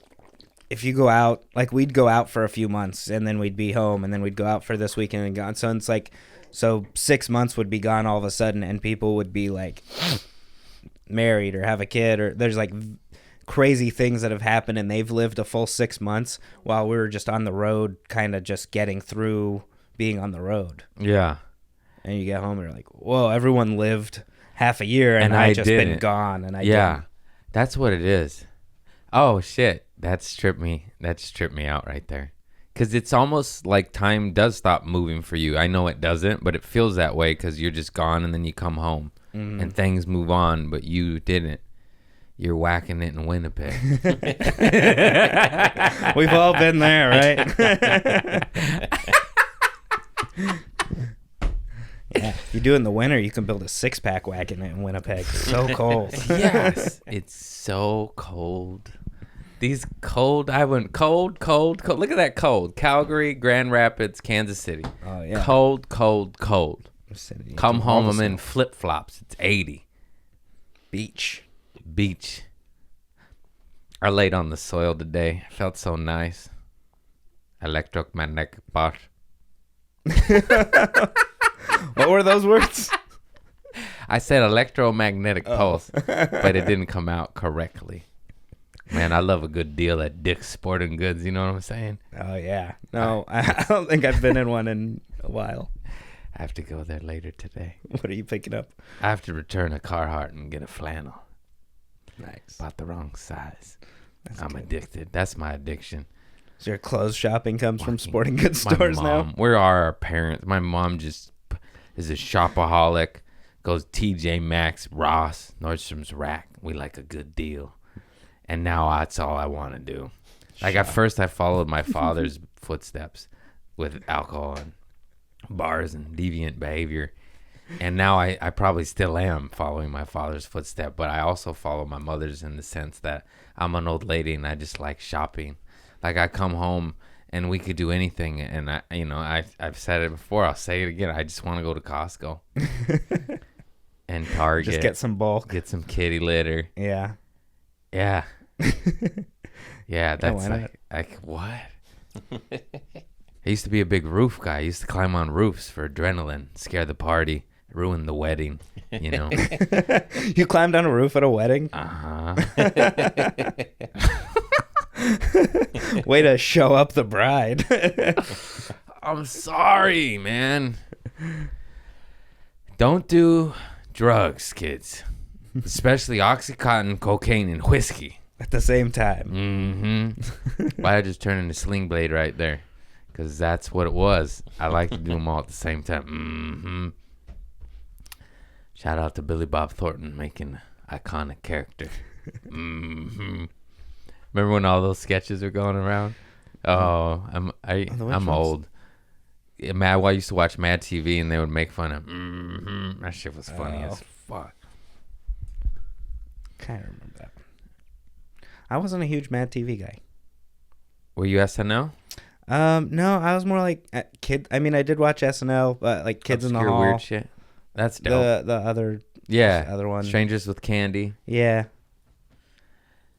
if you go out, like we'd go out for a few months and then we'd be home and then we'd go out for this weekend and gone. So it's like, so 6 months would be gone all of a sudden and people would be like married or have a kid, or there's like crazy things that have happened and they've lived a full 6 months while we were just on the road, kind of just getting through being on the road. Yeah. And you get home and you're like, whoa, everyone lived half a year and I just been didn't. gone. And I Yeah. didn't. That's what it is. Oh, shit. That's tripped me out right there. Because it's almost like time does stop moving for you. I know it doesn't, but it feels that way because you're just gone and then you come home and things move on, but you didn't. You're whacking it in Winnipeg. We've all been there, right? Yeah, if you do it in the winter, you can build a 6-pack wagon in Winnipeg. It's so cold. Yes. It's so cold. These cold, I went cold. Look at that cold. Calgary, Grand Rapids, Kansas City. Oh, yeah. Cold. Vicinity. Come home, All I'm the in snow. flip-flops. It's 80. Beach. Beach. I laid on the soil today. Felt so nice. Electromagnetic part. What were those words? I said electromagnetic pulse, but it didn't come out correctly. Man, I love a good deal at Dick's Sporting Goods. You know what I'm saying? Oh, yeah. No, I don't think I've been in one in a while. I have to go there later today. What are you picking up? I have to return a Carhartt and get a flannel. Nice. Bought the wrong size. That's I'm good. addicted. That's my addiction. So your clothes shopping comes from sporting goods stores now? Where are our parents? My mom just is a shopaholic. Goes TJ Maxx, Ross, Nordstrom's Rack. We like a good deal. And now that's all I want to do. Like at first I followed my father's footsteps with alcohol and bars and deviant behavior. And now I probably still am following my father's footsteps, but I also follow my mother's in the sense that I'm an old lady and I just like shopping. Like I come home and we could do anything, and I've said it before, I'll say it again. I just want to go to Costco and Target. Just get some bulk. Get some kitty litter. Yeah. Yeah. Yeah, that's why like what? I used to be a big roof guy. I used to climb on roofs for adrenaline, scare the party, ruin the wedding, you know. You climbed on a roof at a wedding? Uh-huh. Way to show up the bride. I'm sorry, man. Don't do drugs, kids. Especially Oxycontin, cocaine, and whiskey. At the same time. Mm-hmm. Why I just turned into Sling Blade right there? Because that's what it was. I like to do them all at the same time. Mm-hmm. Shout out to Billy Bob Thornton making iconic character. Mm-hmm. Remember when all those sketches were going around? Oh, I'm old. Yeah, I used to watch Mad TV and they would make fun of. Mm-hmm. That shit was funny as fuck. Kind of remember that. I wasn't a huge Mad TV guy. Were you SNL? No, I was more like kid. I mean, I did watch SNL, but like Kids in the Obscure Hall. weird shit. That's dope. The other other one. Strangers with Candy. Yeah.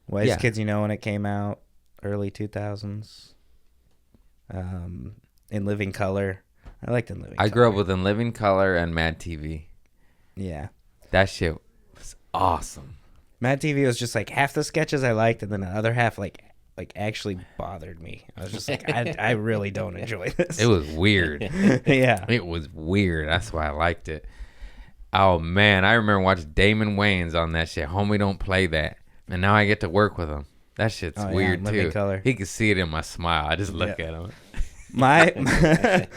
Wise Yeah. Kids You Know when it came out, early 2000s. In Living Color. I liked In Living Color. I grew up with In Living Color and Mad TV. Yeah. That shit was awesome. Mad TV was just like half the sketches I liked, and then the other half like actually bothered me. I was just like, I really don't enjoy this. It was weird. Yeah. It was weird. That's why I liked it. Oh, man. I remember watching Damon Wayans on that shit. Homie, don't play that. And now I get to work with him. That shit's Oh, yeah, weird, Living too. Color. He could see it in my smile. I just look at him. My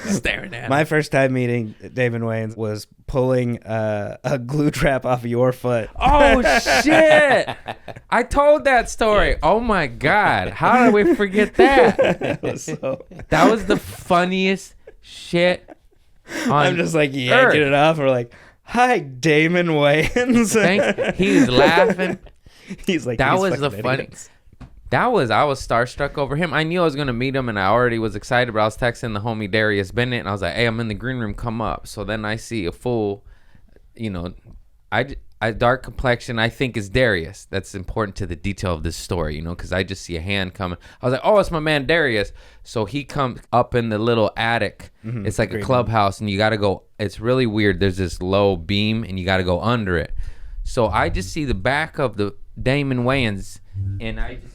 Staring at him. my first time meeting Damon Wayans was pulling a glue trap off of your foot. Oh, shit. I told that story. Oh, my God. How did we forget that? That was so... That was the funniest shit on I'm just like yanking Earth. it off. We're like, hi, Damon Wayans. He was laughing. He's like, That "These was the fucking funny. idiots." I was starstruck over him. I knew I was gonna meet him, and I already was excited. But I was texting the homie Darius Bennett, and I was like, "Hey, I'm in the green room. Come up." So then I see a full, I dark complexion. I think is Darius. That's important to the detail of this story, because I just see a hand coming. I was like, "Oh, it's my man Darius." So he comes up in the little attic. It's like a clubhouse, and you got to go. It's really weird. There's this low beam, and you got to go under it. So I just see the back of the Damon Wayans, and I just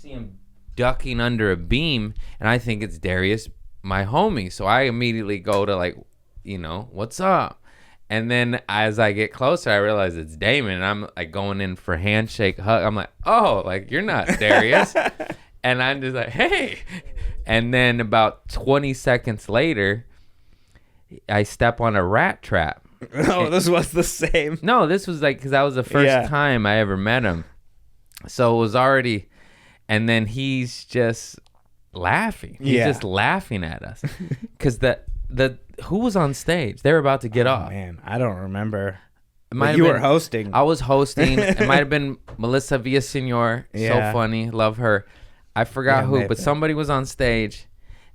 see him ducking under a beam, and I think it's Darius, my homie. So I immediately go to like, what's up? And then as I get closer, I realize it's Damon, and I'm like going in for handshake, hug. I'm like, oh, like you're not Darius. And I'm just like, hey. And then about 20 seconds later, I step on a rat trap. Oh, this was the same. No, this was like, because that was the first time I ever met him. So it was already, and then he's just laughing. He's just laughing at us. Because who was on stage? They were about to get off. Man, I don't remember. It might have You were been- hosting. I was hosting. It might have been Melissa Villasenor. Yeah. So funny. Love her. I forgot Yeah, who, maybe. but somebody was on stage,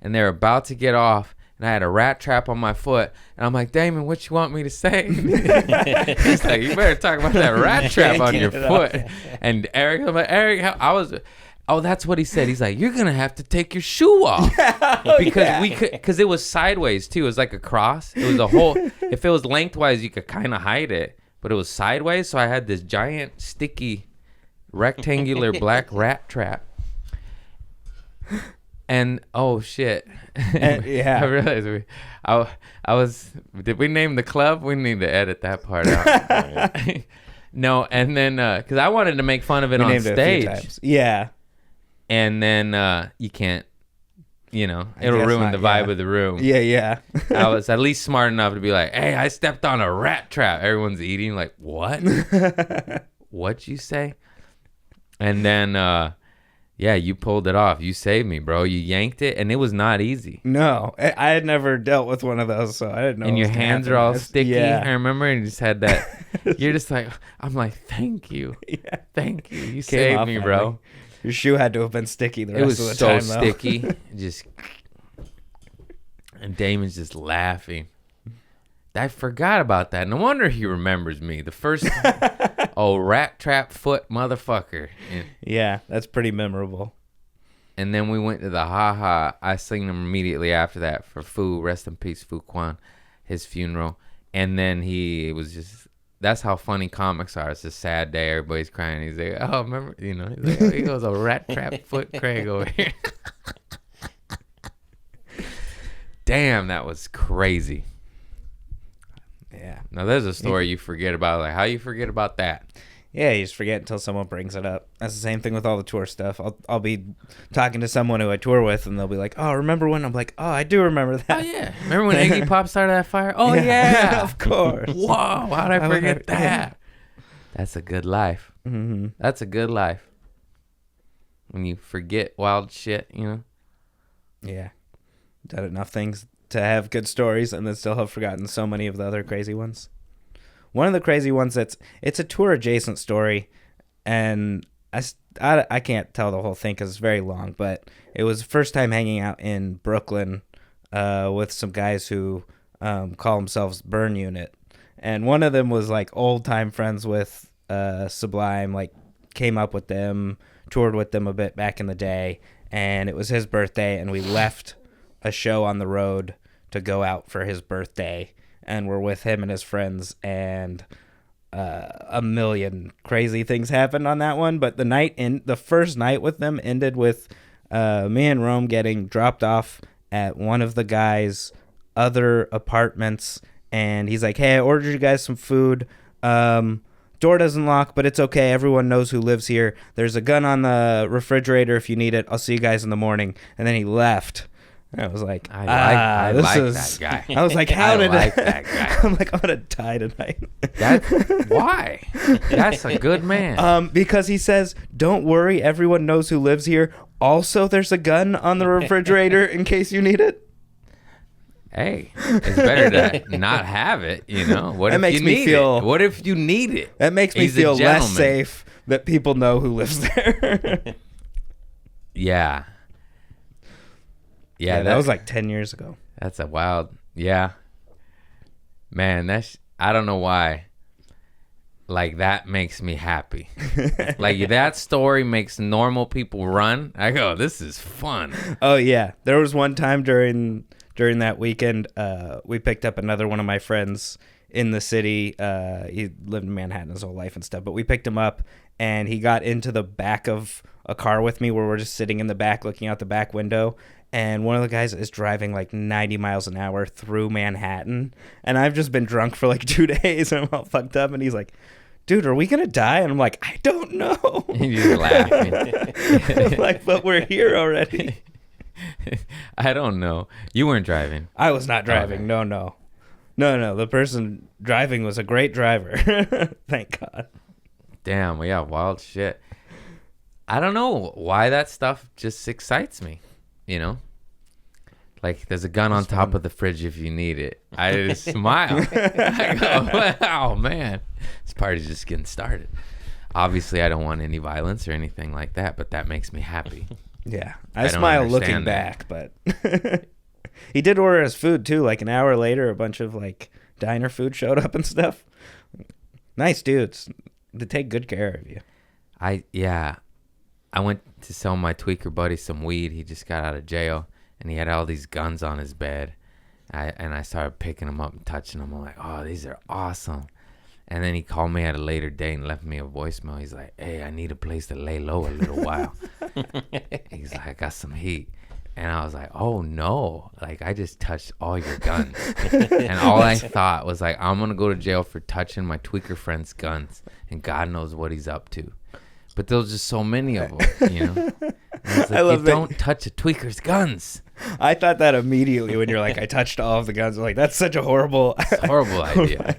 and they were about to get off. And I had a rat trap on my foot. And I'm like, Damon, what you want me to say? He's like, you better talk about that rat trap on your Get it foot. And Eric, I'm like, Eric, that's what he said. He's like, you're going to have to take your shoe off. Because it was sideways, too. It was like a cross. It was a whole, if it was lengthwise, you could kind of hide it. But it was sideways. So I had this giant, sticky, rectangular black rat trap. And oh shit! Yeah. I realized did we name the club? We need to edit that part out. No, and then because I wanted to make fun of it We on named it a few stage, times. Yeah. and then you can't it'll guess ruin not, the vibe yeah. of the room. Yeah. I was at least smart enough to be like, hey, I stepped on a rat trap. Everyone's eating like, what? What'd you say? And then, yeah, you pulled it off. You saved me, bro. You yanked it, and it was not easy. No, I had never dealt with one of those, so I didn't know. And what your was gonna hands happen. are all It's- sticky. Yeah. I remember, and you just had that. You're just like, I'm like, thank you. Yeah. Thank you. You Came saved off me, that bro. thing. Your shoe had to have been sticky the It rest was of the so time, though. sticky. Just. And Damon's just laughing. I forgot about that. No wonder he remembers me. The first rat trap foot motherfucker. Yeah, that's pretty memorable. And then we went to the Ha. I seen him immediately after that for Fu. Rest in peace, Fu Quan. His funeral. And then he was just. That's how funny comics are. It's a sad day. Everybody's crying. He's like, oh, remember? He's like, oh, he goes a rat trap foot Craig over here. Damn, that was crazy. Yeah. Now, there's a story you forget about. Like, how you forget about that? Yeah, you just forget until someone brings it up. That's the same thing with all the tour stuff. I'll be talking to someone who I tour with, and they'll be like, "Oh, remember when?" I'm like, "Oh, I do remember that." Oh, yeah. Remember when Iggy Pop started that fire? Oh, yeah. of course. Whoa, how'd I forget Yeah. that? That's a good life. Mm-hmm. That's a good life. When you forget wild shit, Yeah, done enough things to have good stories, and then still have forgotten so many of the other crazy ones. One of the crazy ones it's a tour adjacent story, and I can't tell the whole thing because it's very long, but it was the first time hanging out in Brooklyn with some guys who call themselves Burn Unit, and one of them was like old time friends with Sublime, like came up with them, toured with them a bit back in the day, and it was his birthday, and we left a show on the road to go out for his birthday, and we're with him and his friends, and a million crazy things happened on that one. But the first night with them ended with me and Rome getting dropped off at one of the guys' other apartments, and he's like, "Hey, I ordered you guys some food. Door doesn't lock, but it's okay. Everyone knows who lives here. There's a gun on the refrigerator if you need it. I'll see you guys in the morning." And then he left. I was like, I like that guy. I was like, how I did like that guy. I'm like, I'm gonna die tonight. Why? That's a good man. Because he says, "Don't worry, everyone knows who lives here. Also, there's a gun on the refrigerator in case you need it." Hey, it's better to not have it, What That if makes you me need feel- it? What if you need it? That makes me He's a feel less gentleman. safe that people know who lives there. Yeah. Yeah, that was like 10 years ago. That's a wild. Yeah. Man, I don't know why. Like, that makes me happy. Like, that story makes normal people run. I go, this is fun. Oh yeah, there was one time during that weekend, we picked up another one of my friends in the city. He lived in Manhattan his whole life and stuff, but we picked him up, and he got into the back of a car with me where we're just sitting in the back looking out the back window, and one of the guys is driving like 90 miles an hour through Manhattan, and I've just been drunk for like 2 days, and I'm all fucked up, and he's like, "Dude, are we gonna die?" And I'm like, "I don't know." You're laughing. I'm like, "But we're here already." I don't know. You weren't driving. I was not driving. Okay. No. The person driving was a great driver. Thank God. Damn, well, yeah, wild shit. I don't know why that stuff just excites me, Like, there's a gun on top of the fridge if you need it. I just smile. I go, wow, man. This party's just getting started. Obviously, I don't want any violence or anything like that, but that makes me happy. Yeah, I I don't smile looking understand back, but he did order his food too. Like an hour later, a bunch of like diner food showed up and stuff. Nice dudes. They take good care of you. I went to sell my tweaker buddy some weed. He just got out of jail, and he had all these guns on his bed. I started picking them up and touching them. I'm like, oh, these are awesome. And then he called me at a later date and left me a voicemail. He's like, "Hey, I need a place to lay low a little while." He's like, "I got some heat." And I was like, oh, no. Like, I just touched all your guns. And all I thought was, like, I'm going to go to jail for touching my tweaker friend's guns. And God knows what he's up to. But there's just so many of them, It's like, I love you that. don't touch a tweaker's guns. I thought that immediately when you're like, I touched all of the guns. I'm like, that's such a horrible. Horrible idea.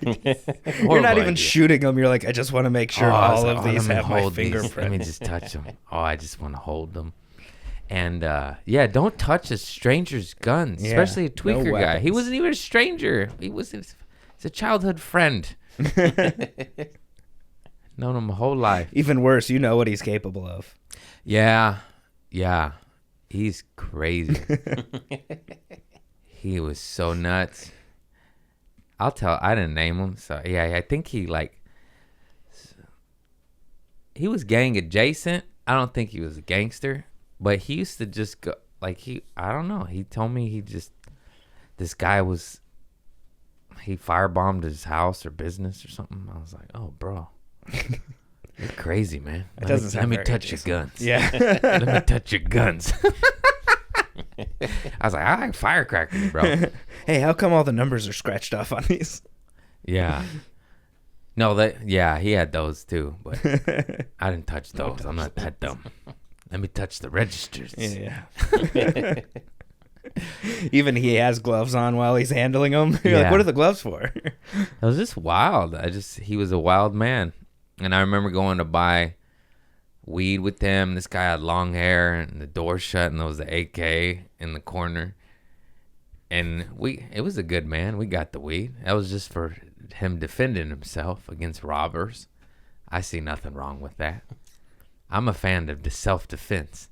You're not even shooting them. You're like, I just want to make sure all of these have my fingerprint. Let me just touch them. Oh, I just want to hold them. And yeah, don't touch a stranger's guns, Yeah, especially a tweaker no guy. He weapons. wasn't even a stranger. He's a childhood friend. Known him my whole life. Even worse, you know what he's capable of. Yeah. He's crazy. He was so nuts. I didn't name him. So yeah, I think he was gang adjacent. I don't think he was a gangster, but he used to just go I don't know. He told me this guy he firebombed his house or business or something. I was like, oh, bro. You're crazy, man. Let me touch your guns. Yeah. Let me touch your guns. I was like, I like firecrackers, bro. Hey, how come all the numbers are scratched off on these? Yeah. No, he had those too, but I didn't touch those. I'm not that dumb. Let me touch the registers. Yeah. Even he has gloves on while he's handling them. You're like, Yeah. what are the gloves for? It was just wild. He was a wild man. And I remember going to buy weed with him. This guy had long hair and the door shut and there was the AK in the corner. And it was a good man. We got the weed. That was just for him defending himself against robbers. I see nothing wrong with that. I'm a fan of the self-defense.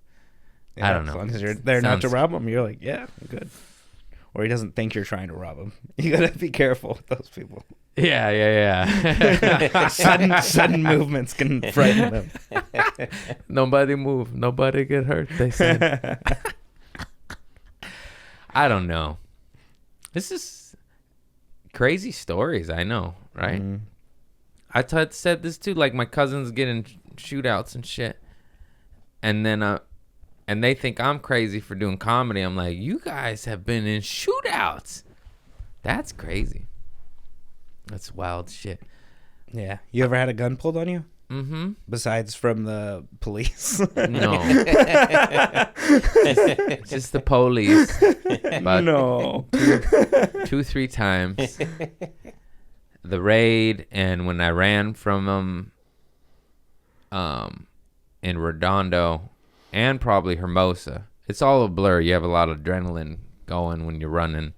I don't know. As long as you're there not to Sounds- rob him, you're like, yeah, I'm good. Or he doesn't think you're trying to rob him. You gotta be careful with those people. Yeah. Sudden movements can frighten them. Nobody move. Nobody get hurt, they said. I don't know. This is crazy stories, I know, right? Mhm. I said this too, like my cousins get in shootouts and shit. And then and they think I'm crazy for doing comedy. I'm like, you guys have been in shootouts. That's crazy. That's wild shit. Yeah. You ever had a gun pulled on you? Mm-hmm. Besides from the police? No. just the police. About No. 2-3 times. The raid, and when I ran from them in Redondo and probably Hermosa. It's all a blur. You have a lot of adrenaline going when you're running.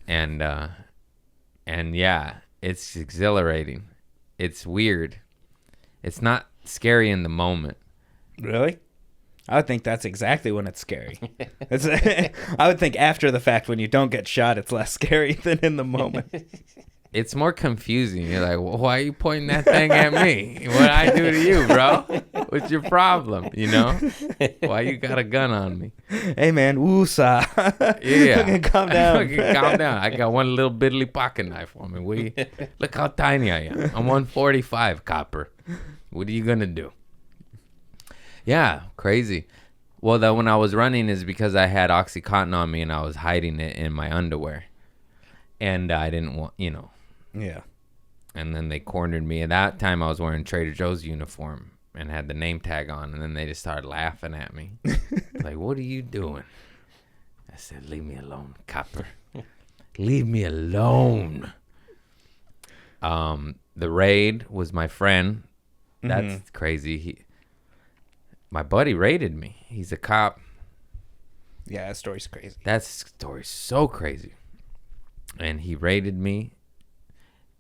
And yeah, it's exhilarating. It's weird. It's not scary in the moment. Really? I would think that's exactly when it's scary. I would think after the fact when you don't get shot, it's less scary than in the moment. It's more confusing. You're like, well, why are you pointing that thing at me? What I do to you, bro? What's your problem? You know? Why you got a gun on me? Hey, man, woosah. Yeah. Calm down. Calm down. I got one little biddly pocket knife on me. Look how tiny I am. I'm 145, copper. What are you going to do? Yeah, crazy. Well, when I was running is because I had Oxycontin on me and I was hiding it in my underwear. And I didn't want, Yeah. And then they cornered me. At that time, I was wearing Trader Joe's uniform and had the name tag on. And then they just started laughing at me. Like, what are you doing? I said, leave me alone, copper. Leave me alone. The raid was my friend. That's crazy. My buddy raided me. He's a cop. Yeah, that story's crazy. That story's so crazy. And he raided me.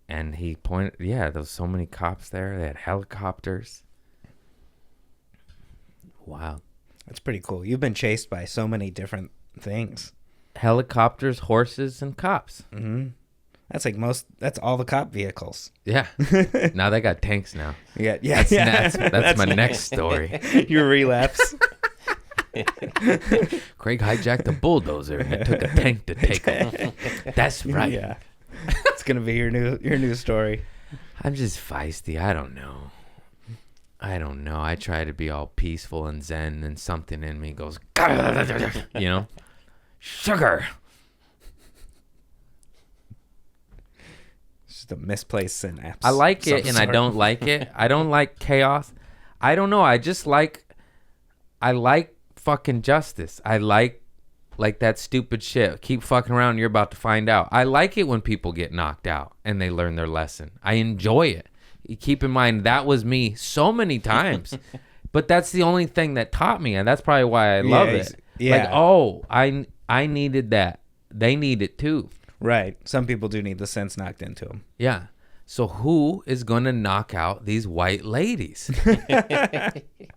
And he pointed, there was so many cops there. They had helicopters. Wow. That's pretty cool. You've been chased by so many different things. Helicopters, horses, and cops. Mm-hmm. That's all the cop vehicles. Yeah. Now they got tanks now. Yeah. That's my next story. Your relapse. Craig hijacked a bulldozer and it took a tank to take him. That's right. Yeah. It's gonna be your new story. I'm just feisty. I don't know. I try to be all peaceful and zen, and something in me goes, sugar. It's just a misplaced synapse. I like Some it and I sort. don't like it. I don't like chaos. I don't know. I just like I like fucking justice. I like that stupid shit. Keep fucking around, you're about to find out. I like it when people get knocked out and they learn their lesson. I enjoy it. You keep in mind that was me so many times. But that's the only thing that taught me, and that's probably why I love it. Yeah. Like, oh, I needed that. They need it too. Right. Some people do need the sense knocked into them. Yeah. So who is going to knock out these white ladies?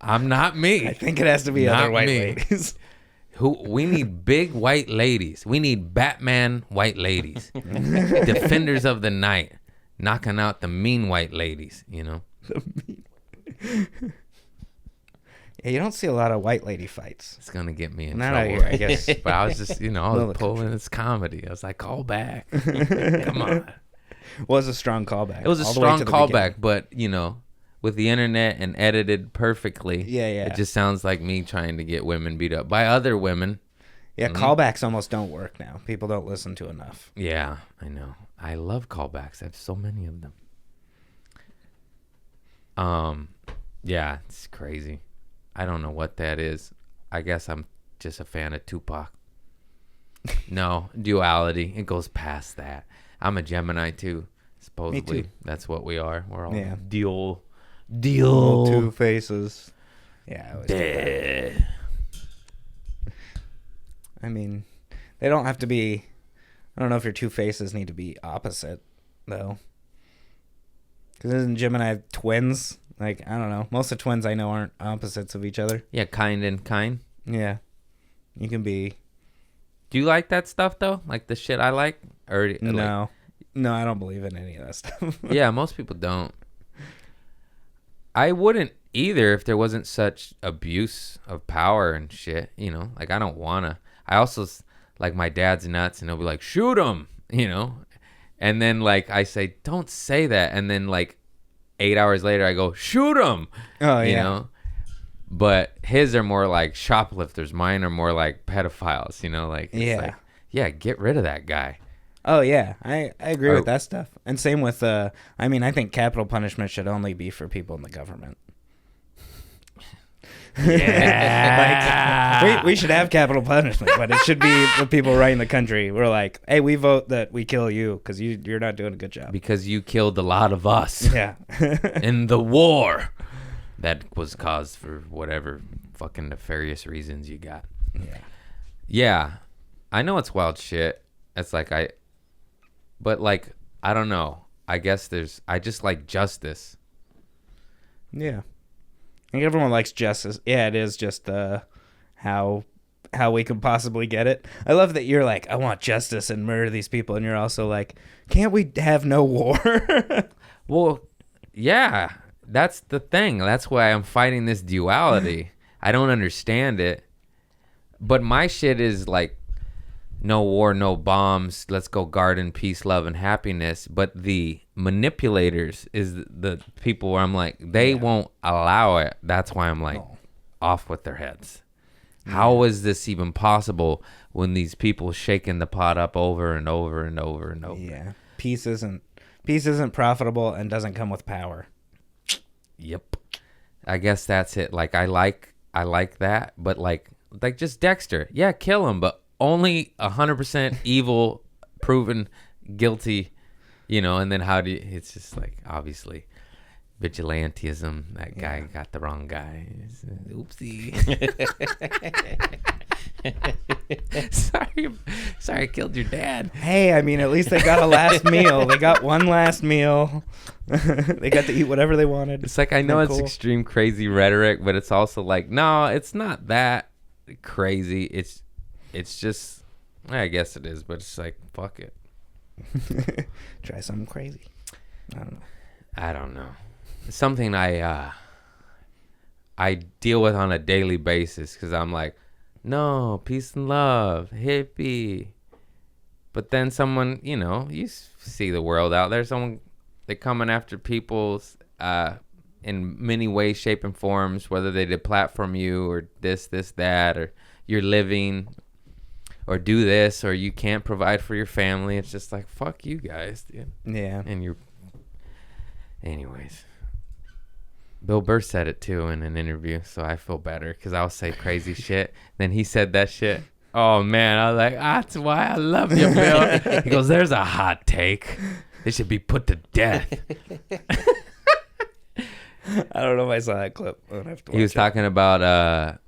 I'm not me. I think it has to be Not other white me. ladies. We need big white ladies. We need Batman white ladies. Defenders of the night. Knocking out the mean white ladies, you know? Yeah, you don't see a lot of white lady fights. It's going to get me in Not out trouble. here, I guess. But I was just, I Well, was pulling this comedy. I was like, call back. Come on. Was a strong callback. It was a all the way strong to the callback, beginning. but, with the internet and edited perfectly, Yeah. it just sounds like me trying to get women beat up by other women. Yeah, callbacks almost don't work now. People don't listen to enough. Yeah, I know. I love callbacks. I have so many of them. Yeah, it's crazy. I don't know what that is. I guess I'm just a fan of Tupac. No, duality. It goes past that. I'm a Gemini too. Supposedly, too. That's what we are. We're all Yeah. dual. Two faces. Yeah, I always do that. Duh. I mean, they don't have to be. I don't know if your two faces need to be opposite, though. Because isn't Gemini twins? Like, I don't know. Most of the twins I know aren't opposites of each other. Yeah, kind and kind. Yeah. You can be. Do you like that stuff though? Like the shit I like? Or like, No. No, I don't believe in any of that stuff. yeah, most people don't. I wouldn't either if there wasn't such abuse of power and shit, Like, I don't want to. I also, like, my dad's nuts, and he'll be like, shoot him, And then, like, I say, don't say that. And then, like, 8 hours later, I go, shoot him. Oh, You yeah. know? But his are more like shoplifters. Mine are more like pedophiles, Like, it's Yeah. like, yeah, get rid of that guy. Oh, yeah. I agree Or- with that stuff. And same with, I think capital punishment should only be for people in the government. Yeah. Like, we should have capital punishment, but it should be the people running the country. We're like, hey, we vote that we kill you because you're not doing a good job. Because you killed a lot of us. Yeah. In the war that was caused for whatever fucking nefarious reasons you got. Yeah. Yeah. I know it's wild shit. It's like but like, I don't know. I guess I just like justice. Yeah. I think everyone likes justice. Yeah, it is just how we can possibly get it. I love that you're like, I want justice and murder these people, and you're also like, can't we have no war? Well, yeah, that's the thing. That's why I'm fighting this duality. I don't understand it. But my shit is like, no war, no bombs. Let's go garden, peace, love, and happiness. But the manipulators is the people where I'm like, they won't allow it. That's why I'm like, off with their heads. How is this even possible when these people shaking the pot up over and over and over and over? Yeah. Peace isn't profitable and doesn't come with power. Yep. I guess that's it. Like, I like that, but like just Dexter. Yeah, kill him, but only 100% evil, proven guilty, and then how do you, it's just like, obviously, vigilantism. That guy got the wrong guy. Oopsie. Sorry, I killed your dad. Hey, I mean, at least they got a last meal. They got one last meal. They got to eat whatever they wanted. It's like, I know Isn't that it's cool? extreme crazy rhetoric, but it's also like, no, it's not that crazy. It's just, I guess it is, but it's like, fuck it. Try something crazy. I don't know. It's something I deal with on a daily basis because I'm like, no, peace and love, hippie. But then someone, you see the world out there. They're coming after people's in many ways, shape, and forms, whether they deplatform you or this, that, or you're living or do this, or you can't provide for your family. It's just like, fuck you guys, dude. Yeah. And anyways. Bill Burr said it too in an interview, so I feel better because I'll say crazy shit. Then he said that shit. Oh man, I was like, that's why I love you, Bill. He goes, "There's a hot take. They should be put to death." I don't know if I saw that clip. I would have to watch He was it. talking about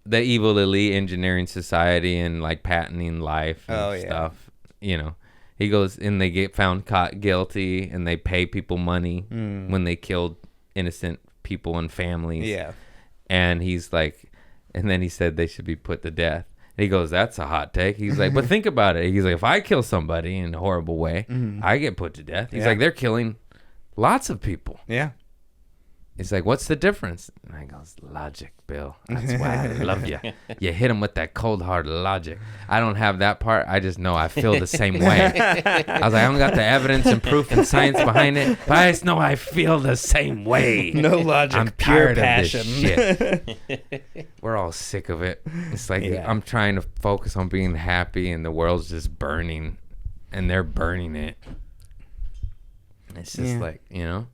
the evil elite engineering society and like patenting life and stuff. You know, he goes and they get found caught guilty and they pay people money when they killed innocent people and families. Yeah. And he's like, and then he said they should be put to death. And he goes, "That's a hot take." He's like, "But think about it." He's like, "If I kill somebody in a horrible way, I get put to death." He's Yeah. like, "They're killing lots of people." Yeah. He's like, "What's the difference?" And I goes, "Logic, Bill. That's why I love you. You hit him with that cold hard logic." I don't have that part. I just know I feel the same way. I was like, I don't got the evidence and proof and science behind it, but I just know I feel the same way. No logic, I'm pure tired passion. of this shit. We're all sick of it. It's like Yeah. I'm trying to focus on being happy, and the world's just burning, and they're burning it. It's just like, you know.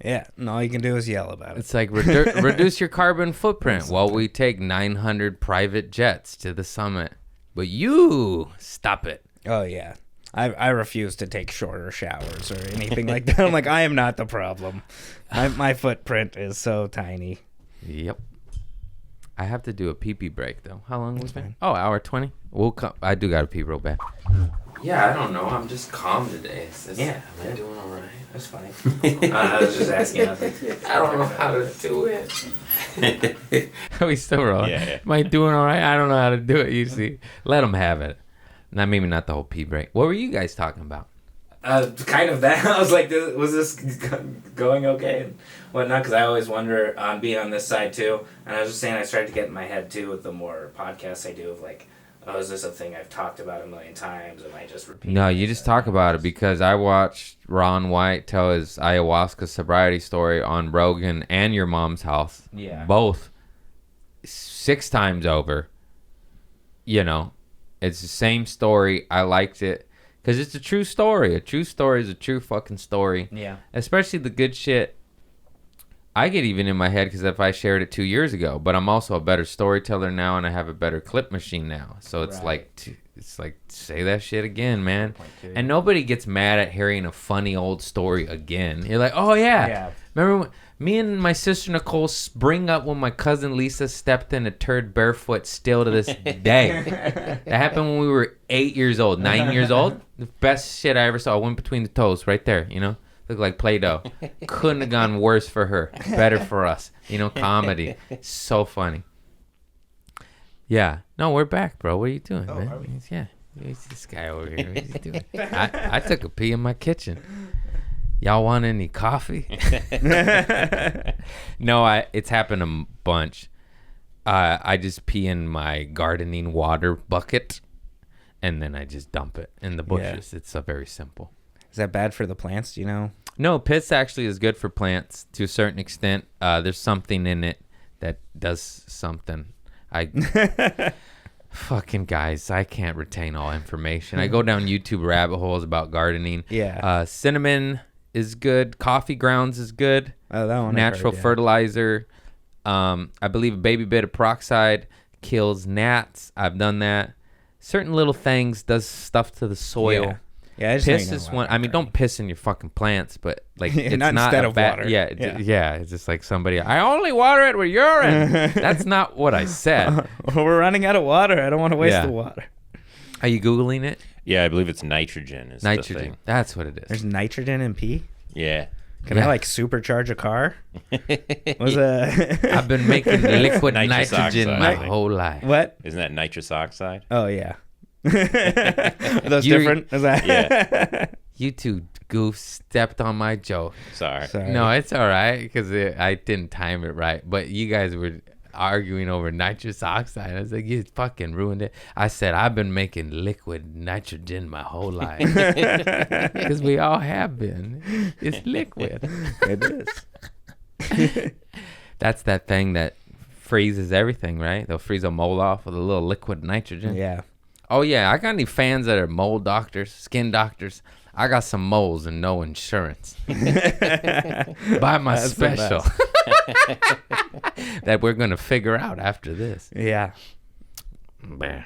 Yeah, and all you can do is yell about it. It's like reduce your carbon footprint while we take 900 private jets to the summit. But you stop it. Oh yeah, I refuse to take shorter showers or anything like that. I'm like, I am not the problem. My footprint is so tiny. Yep. I have to do a pee-pee break though. How long was it? fine. Oh, hour 20. We'll come. I do got to pee real bad. Yeah, I don't know. I'm just calm today. Yeah. Am I doing all right? That's fine. I was just asking. I don't know how to do it. Are we still rolling? Yeah. Am I doing all right? I don't know how to do it. You see, let them have it. Not maybe not the whole pee break. What were you guys talking about? Kind of that. I was like, was this going okay and whatnot? Because I always wonder on being on this side too. And I was just saying, I started to get in my head too with the more podcasts I do of like, oh, is this a thing I've talked about a million times? Am I just repeating? No, you just talk about it because I watched Ron White tell his ayahuasca sobriety story on Rogan and Your Mom's House. Yeah. Both 6 times over. You know, it's the same story. I liked it because it's a true story. A true story is a true fucking story. Yeah. Especially the good shit. I get even in my head because if I shared it 2 years ago, but I'm also a better storyteller now and I have a better clip machine now. So it's Right. it's like say that shit again, man. And nobody gets mad at hearing a funny old story again. You're like, oh yeah, Yeah. remember when me and my sister Nicole bring up when my cousin Lisa stepped in a turd barefoot still to this day. That happened when we were 8 years old, 9 years old. The best shit I ever saw. Went between the toes right there, you know. Looked like Play-Doh. Couldn't have gone worse for her. Better for us. You know, comedy. So funny. Yeah. No, we're back, bro. What are you doing, man? are we? Yeah. Who's this guy over here? What is he doing? I took a pee in my kitchen. Y'all want any coffee? No, it's happened a bunch. I just pee in my gardening water bucket, and then I just dump it in the bushes. It's very simple. Is that bad for the plants? Do you know? No, piss actually is good for plants to a certain extent. There's something in it that does something. Fucking guys, I can't retain all information. I go down YouTube rabbit holes about gardening. Yeah. Cinnamon is good. Coffee grounds is good. Oh, that one. Natural fertilizer. I believe a baby bit of peroxide kills gnats. I've done that. Certain little things does stuff to the soil. Yeah. Yeah, I just know Piss you know is about one. I mean, don't piss in your fucking plants, but like it's Not not instead a of bad. water. Yeah, Yeah. yeah. It's just like somebody. I only water it with urine. That's not what I said. We're running out of water. I don't want to waste Yeah. the water. Are you googling it? Yeah, I believe it's nitrogen. Is The Nitrogen. thing. That's what it is. There's nitrogen in pee. Yeah. Can Yeah. I like supercharge a car? Was a I've been making liquid Nitrous nitrogen oxide, my I think. whole life. what? Isn't that nitrous oxide? Oh yeah. Are those You're- different? Is that? Yeah. You two goofs stepped on my joke. Sorry. Sorry. No, it's all right because I didn't time it right. But you guys were arguing over nitrous oxide. I was like, you fucking ruined it. I said, I've been making liquid nitrogen my whole life. Because we all have been. It's liquid. It is. That's that thing that freezes everything, right? They'll freeze a mole off with a little liquid nitrogen. Yeah. Oh yeah, I got any fans that are mole doctors, skin doctors? I got some moles and no insurance. Buy my That's the special that we're gonna figure out after this. Yeah. Bah.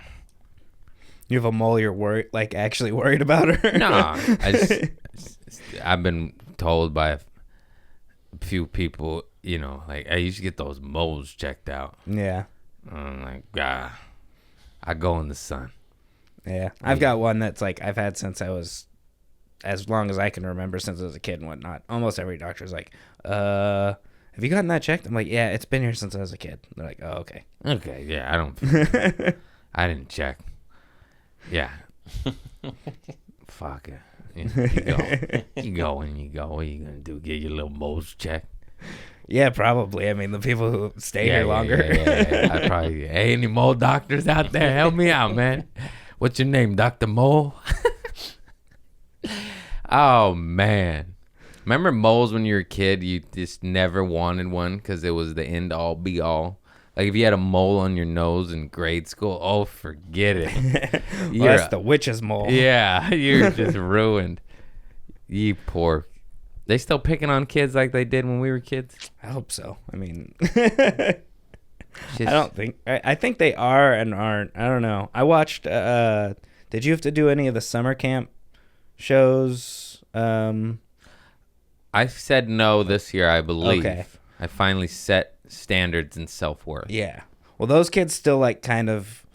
You have a mole you're actually worried about her? No, I've been told by a few people, you know, like, hey, you should get those moles checked out. Yeah. I'm like, I go in the sun. Yeah. I've got one that's like I've had since I was, as long as I can remember, since I was a kid and whatnot. Almost every doctor's like, have you gotten that checked? I'm like, yeah, it's been here since I was a kid. They're like, oh, okay. Okay, yeah, I didn't check. Yeah. Fuck it. You go and you go. What are you going to do? Get your little moles checked? Yeah, probably. I mean, the people who stay here longer. Yeah. I probably, hey, any mole doctors out there? Help me out, man. What's your name, Dr. Mole? Oh, man. Remember moles when you were a kid? You just never wanted one because it was the end all be all. Like if you had a mole on your nose in grade school, oh, forget it. Well, that's the witch's mole. Yeah, you're just ruined. You poor. They still picking on kids like they did when we were kids? I hope so. I mean, I don't think. I think they are and aren't. I don't know. I watched. Did you have to do any of the summer camp shows? I said no this year, I believe. Okay. I finally set standards and self-worth. Yeah. Well, those kids still like kind of,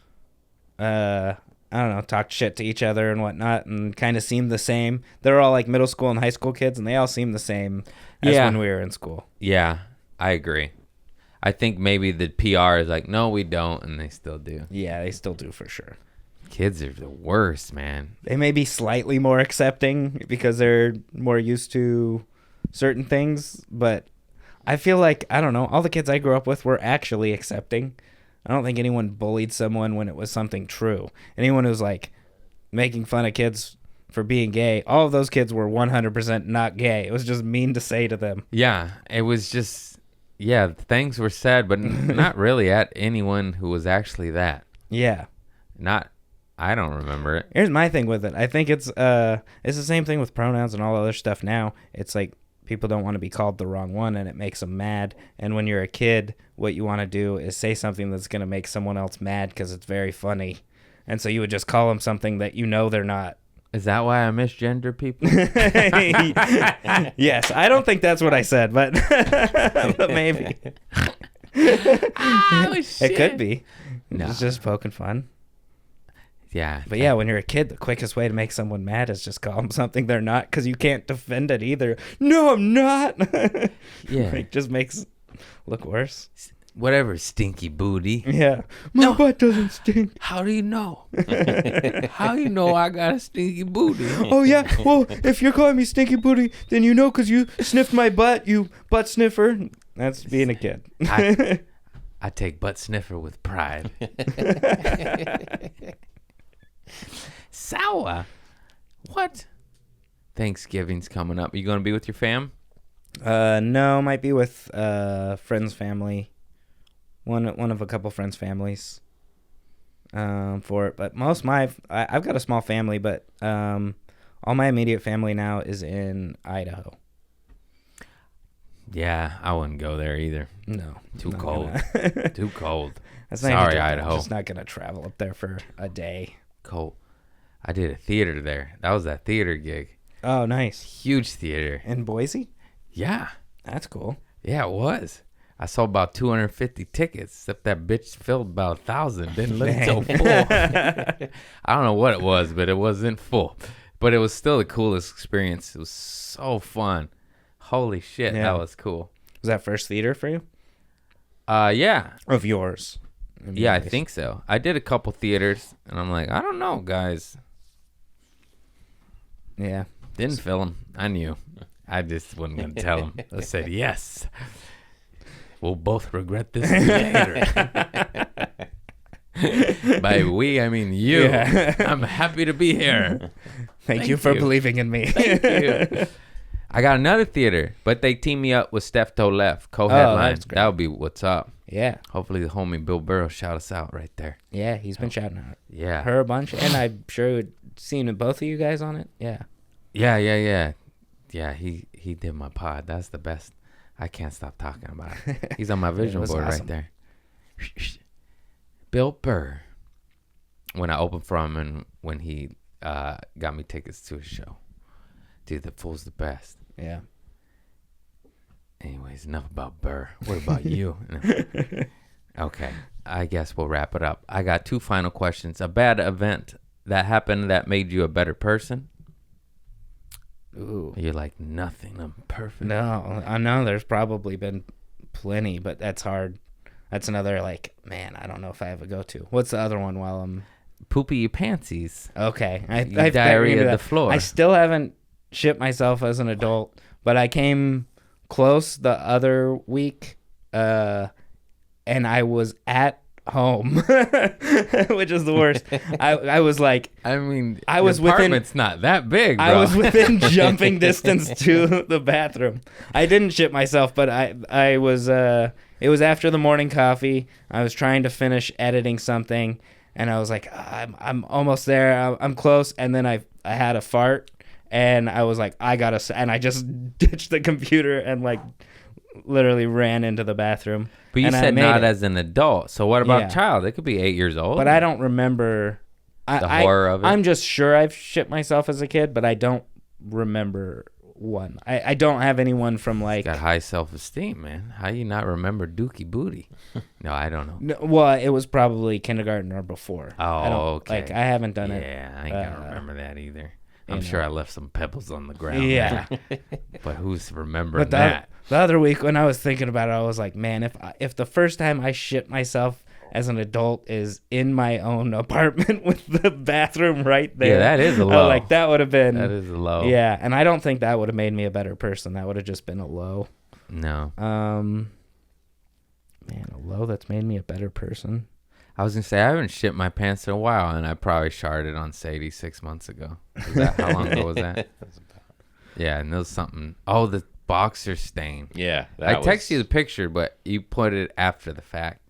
I don't know, talk shit to each other and whatnot, and kind of seem the same. They're all like middle school and high school kids, and they all seem the same as when we were in school. Yeah, I agree. I think maybe the PR is like, no, we don't, and they still do. Yeah, they still do for sure. Kids are the worst, man. They may be slightly more accepting because they're more used to certain things, but I feel like, I don't know, all the kids I grew up with were actually accepting. I don't think anyone bullied someone when it was something true. Anyone who's like making fun of kids for being gay, all of those kids were 100% not gay. It was just mean to say to them. Yeah, it was just, yeah, things were said, but not really at anyone who was actually that. Yeah. I don't remember it. Here's my thing with it. I think it's the same thing with pronouns and all other stuff now. It's like people don't want to be called the wrong one, and it makes them mad. And when you're a kid, what you want to do is say something that's going to make someone else mad because it's very funny. And so you would just call them something that you know they're not. Is that why I misgender people? Yes, I don't think that's what I said, but but maybe. It could be. No. It's just poking fun. Yeah. But yeah, when you're a kid, the quickest way to make someone mad is just call them something they're not, because you can't defend it either. No, I'm not. Yeah. It just makes it look worse. Whatever, stinky booty. Yeah. My butt doesn't stink. How do you know? How you know I got a stinky booty? Oh, yeah. Well, if you're calling me stinky booty, then you know because you sniffed my butt, you butt sniffer. That's being a kid. I take butt sniffer with pride. Sour. What? Thanksgiving's coming up. You going to be with your fam? No, might be with friends' family. One of a couple friends' families. For it, but I've got a small family, but all my immediate family now is in Idaho. Yeah, I wouldn't go there either. No, Too not cold. gonna. Too cold. That's not Sorry, even- Idaho. I'm just not gonna travel up there for a day. Cold. I did a theater there. That was that theater gig. Oh, nice. Huge theater. In Boise? Yeah. That's cool. Yeah, it was. I sold about 250 tickets, except that bitch filled about 1,000. Didn't look so full. I don't know what it was, but it wasn't full. But it was still the coolest experience. It was so fun. Holy shit, Yeah. that was cool. Was that first theater for you? Yeah. Of yours? Yeah, I think so. I did a couple theaters, and I'm like, I don't know, guys. Yeah. Didn't fill them. I knew. I just wasn't going to tell them. I said, yes. We'll both regret this later. By we, I mean you. Yeah. I'm happy to be here. Thank you for you. believing in me. Thank you. I got another theater, but they team me up with Steph Tolef, co-headline. that's great. That would be what's up. Yeah. Hopefully the homie Bill Burrow shout us out right there. Yeah, he's been shouting out Yeah. her a bunch, and I'm sure seen both of you guys on it. Yeah. Yeah. Yeah, he did my pod. That's the best. I can't stop talking about it. He's on my vision was board awesome. right there. Bill Burr. When I opened for him and when he got me tickets to his show. Dude, the fool's the best. Yeah. Anyways, enough about Burr. What about you? Okay, I guess we'll wrap it up. I got 2 final questions. A bad event that happened that made you a better person? Ooh. You're like, nothing. I'm perfect. No, I know there's probably been plenty, but that's hard. That's another like, man, I don't know if I have a go-to. What's the other one while I'm... Poopy your pantsies. Okay. You diarrhea the floor. I still haven't shit myself as an adult, but I came close the other week, and I was at home, which is the worst. I was like, I mean, I was your within- apartment's not that big, bro. I was within jumping distance to the bathroom. I didn't shit myself, but I was it was after the morning coffee. I was trying to finish editing something, and I was like, I'm almost there. I'm close, and then I had a fart, and I was like, and I just ditched the computer and like literally ran into the bathroom. But you and I said made not it. as an adult. So what about Yeah. child? They could be 8 years old. But I don't remember The horror of it? I'm just sure I've shit myself as a kid, but I don't remember one. I don't have anyone from like... got high self-esteem, man. How you not remember Dookie Booty? No, I don't know. No, well, it was probably kindergarten or before. I don't, okay. Like, I haven't done it. Yeah, I ain't gonna remember that either. I'm you sure know. I left some pebbles on the ground. Yeah. there. But who's remembering But that? the other week when I was thinking about it, I was like, man, if the first time I shit myself as an adult is in my own apartment with the bathroom right there. Yeah, that is a I was low. like, that would have been... That is a low. Yeah, and I don't think that would have made me a better person. That would have just been a low. No. Man, a low that's made me a better person. I was gonna say I haven't shit my pants in a while, and I probably sharted on Sadie 6 months ago. Was that how long ago was that? Yeah, and there was something. Oh, the boxer stain. Yeah. I text you the picture, but you put it after the fact.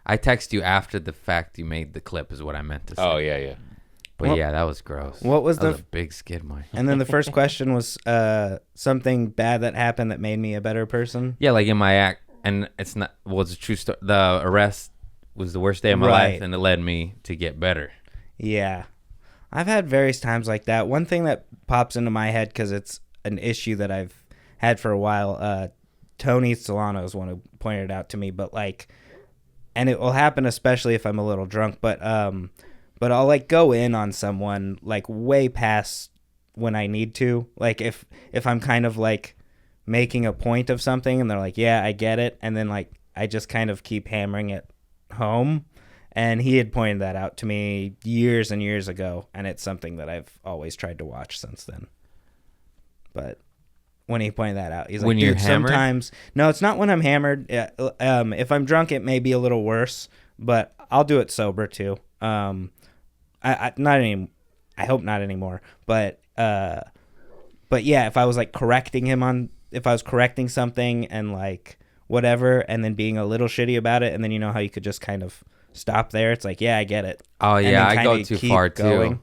I text you after the fact you made the clip is what I meant to say. Oh, yeah. But Well, yeah, that was gross. what was that the- was a big skid mark. And then the first question was something bad that happened that made me a better person. Yeah, like in my act, and it's not. Well, it's a true story. The arrest was the worst day of my Right. life, and it led me to get better. Yeah. I've had various times like that. One thing that pops into my head because it's an issue that I've had for a while, Tony Solano is one who pointed it out to me, but like, and it will happen especially if I'm a little drunk, but I'll like go in on someone like way past when I need to. Like if I'm kind of like making a point of something and they're like, yeah, I get it. And then like, I just kind of keep hammering it home. And he had pointed that out to me years and years ago. And it's something that I've always tried to watch since then. But when he pointed that out, he's like, When you're dude, hammered? sometimes, no, it's not when I'm hammered. If I'm drunk, it may be a little worse, but I'll do it sober too. I not any, I hope not anymore. But yeah, if I was like correcting him on, if I was correcting something and like whatever, and then being a little shitty about it, and then you know how you could just kind of stop there. It's like, yeah, I get it. Oh And yeah, then I go kinda too keep far too.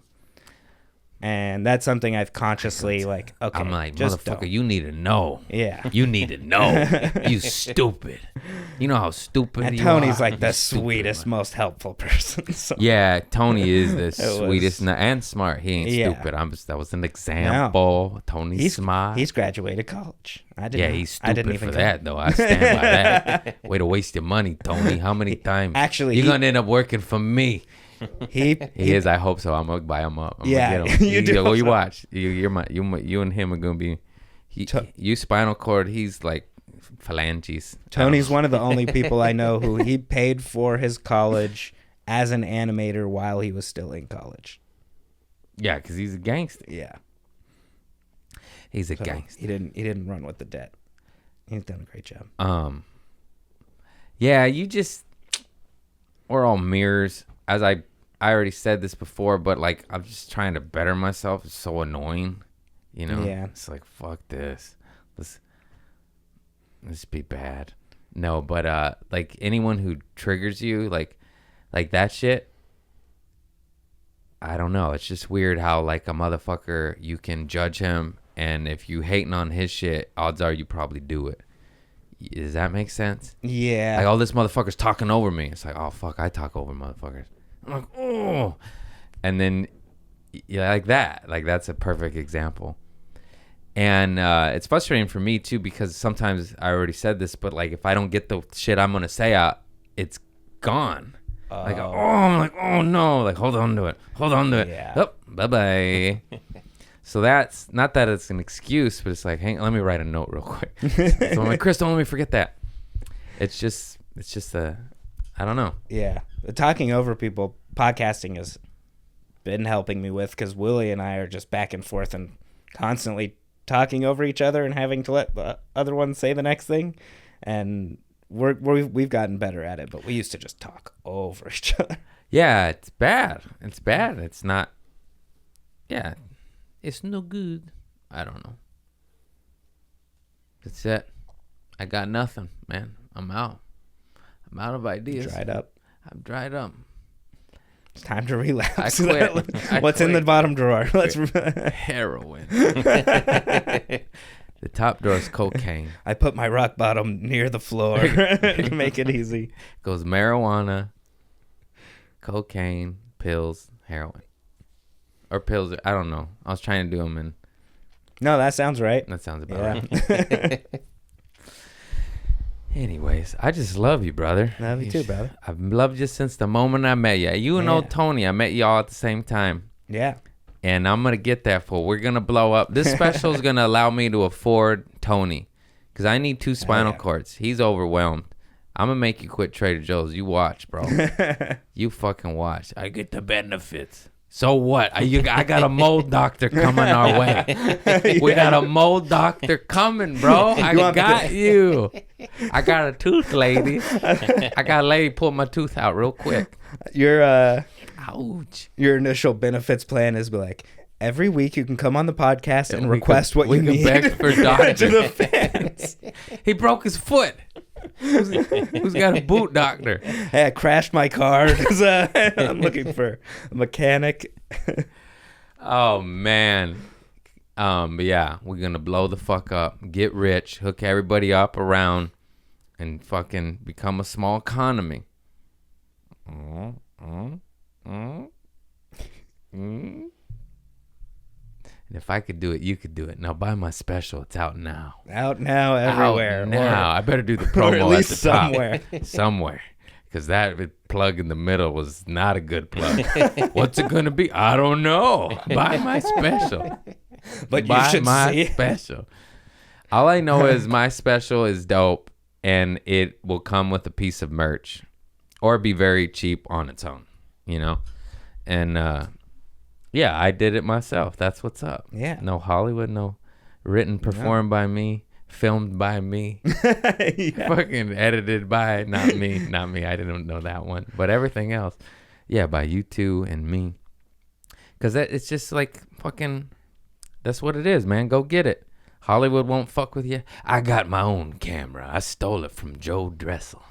And that's something I've consciously like, okay, I'm like, just motherfucker, don't. you need to know. Yeah. You need to know. You stupid. You know how stupid And you Tony's are? like the You stupid, sweetest, man. most helpful person. So. Yeah, Tony is the was- sweetest and smart. He ain't Yeah. stupid. That was an example. Tony's He's smart. He's graduated college. I didn't. Yeah, he's I didn't stupid even for go. that though. I stand by that. Way to waste your money, Tony. How many times? Actually, you're he- gonna end up working for me. He He is. I hope so. I'm gonna buy him up. I'm Yeah, gonna get him. you do Well, hope you so. watch. You and him are gonna be. You spinal cord. He's like phalanges. Tony's one of the only people I know who he paid for his college as an animator while he was still in college. Yeah, because he's a gangster. Yeah. He's a So gangster. He didn't run with the debt. He's done a great job. Yeah, we're all mirrors. As I already said this before, but like I'm just trying to better myself. It's so annoying, you know. Yeah. It's like fuck this. Let's be bad. No, but like anyone who triggers you, like that shit. I don't know. It's just weird how like a motherfucker you can judge him, and if you hating on his shit, odds are you probably do it. Does that make sense? Yeah. Like, all this motherfucker's talking over me. It's like, oh fuck, I talk over motherfuckers. I'm like, oh, and then yeah, like that. Like that's a perfect example. And it's frustrating for me too, because sometimes I already said this, but like if I don't get the shit I'm gonna say out, it's gone. Like, I'm like, oh no, like hold on to it. Yeah. Oh, bye bye. So that's not that it's an excuse, but it's like, hang, let me write a note real quick. So I'm like, Chris, don't let me forget that. It's just I don't know. Yeah. The talking over people, podcasting has been helping me with, because Willie and I are just back and forth and constantly talking over each other and having to let the other one say the next thing. And we've gotten better at it, but we used to just talk over each other. Yeah, it's bad. It's not. Yeah, it's no good. I don't know. That's it. I got nothing, man. I'm out. I'm out of ideas. Dried up. I'm dried up. It's time to relapse. I quit. What's in the bottom drawer? Let's. Heroin. The top drawer is cocaine. I put my rock bottom near the floor to make it easy. Goes marijuana, cocaine, pills, heroin, or pills. I don't know. I was trying to do them, and No, that sounds right. that sounds about right. Anyways, I just love you, brother. Love you too, brother. I've loved you since the moment I met you. You and Yeah. old Tony, I met y'all at the same time. Yeah. And I'm going to get that fool. We're going to blow up. This special is going to allow me to afford Tony, because I need 2 spinal cords. He's overwhelmed. I'm going to make you quit Trader Joe's. You watch, bro. You fucking watch. I get the benefits. So what? I got a mold doctor coming our way. We got a mold doctor coming, bro. I got you. I got a tooth lady. I got a lady pull my tooth out real quick. Ouch. Your initial benefits plan is be like, every week you can come on the podcast and request what you need. Beg for doctor. To the fans. He broke his foot. Who's got a boot doctor? Hey, I crashed my car. I'm looking for a mechanic. Oh man. But yeah, we're gonna blow the fuck up, get rich, hook everybody up around, and fucking become a small economy. And if I could do it, you could do it. Now buy my special. It's out now. Out now, everywhere. Out now. I better do the Or promo at least at the top. somewhere. Somewhere. Because that plug in the middle was not a good plug. What's it going to be? I don't know. Buy my special. But you Buy should my see. special. All I know is my special is dope, and it will come with a piece of merch or be very cheap on its own, you know? And, yeah, I did it myself. That's what's up. Yeah. No Hollywood, no written, performed by me, filmed by me, fucking edited by not me. I didn't know that one. But everything else, yeah, by you two and me. Because it's just like fucking, that's what it is, man. Go get it. Hollywood won't fuck with you. I got my own camera. I stole it from Joe Dressel.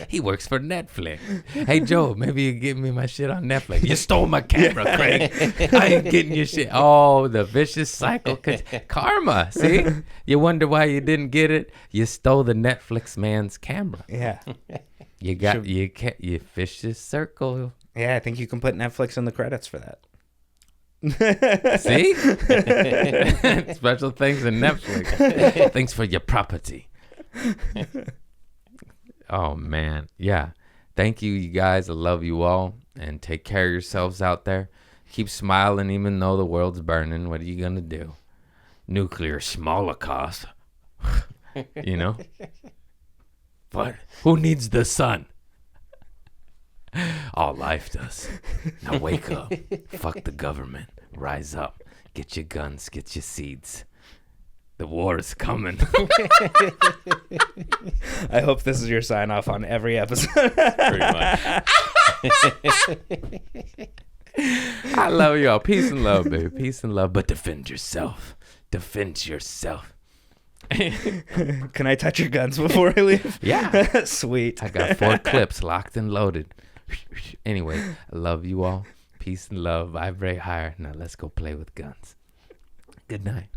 He works for Netflix. Hey, Joe, maybe you give me my shit on Netflix. You stole my camera, Craig. I ain't getting your shit. Oh, the vicious cycle. Karma, see? You wonder why you didn't get it? You stole the Netflix man's camera. Yeah. You got, you vicious circle. Yeah, I think you can put Netflix in the credits for that. See? Special thanks to Netflix. Thanks for your property. Oh, man. Yeah. Thank you, you guys. I love you all. And take care of yourselves out there. Keep smiling even though the world's burning. What are you going to do? Nuclear Holocaust. You know? What? Who needs the sun? All life does. Now wake up. Fuck the government. Rise up. Get your guns. Get your seeds. The war is coming. I hope this is your sign off on every episode. Pretty much. I love y'all. Peace and love, baby. Peace and love. But defend yourself. defend yourself. Can I touch your guns before I leave? Yeah. Sweet. I got 4 clips locked and loaded. Anyway, I love you all. Peace and love. Vibrate higher. Now let's go play with guns. Good night.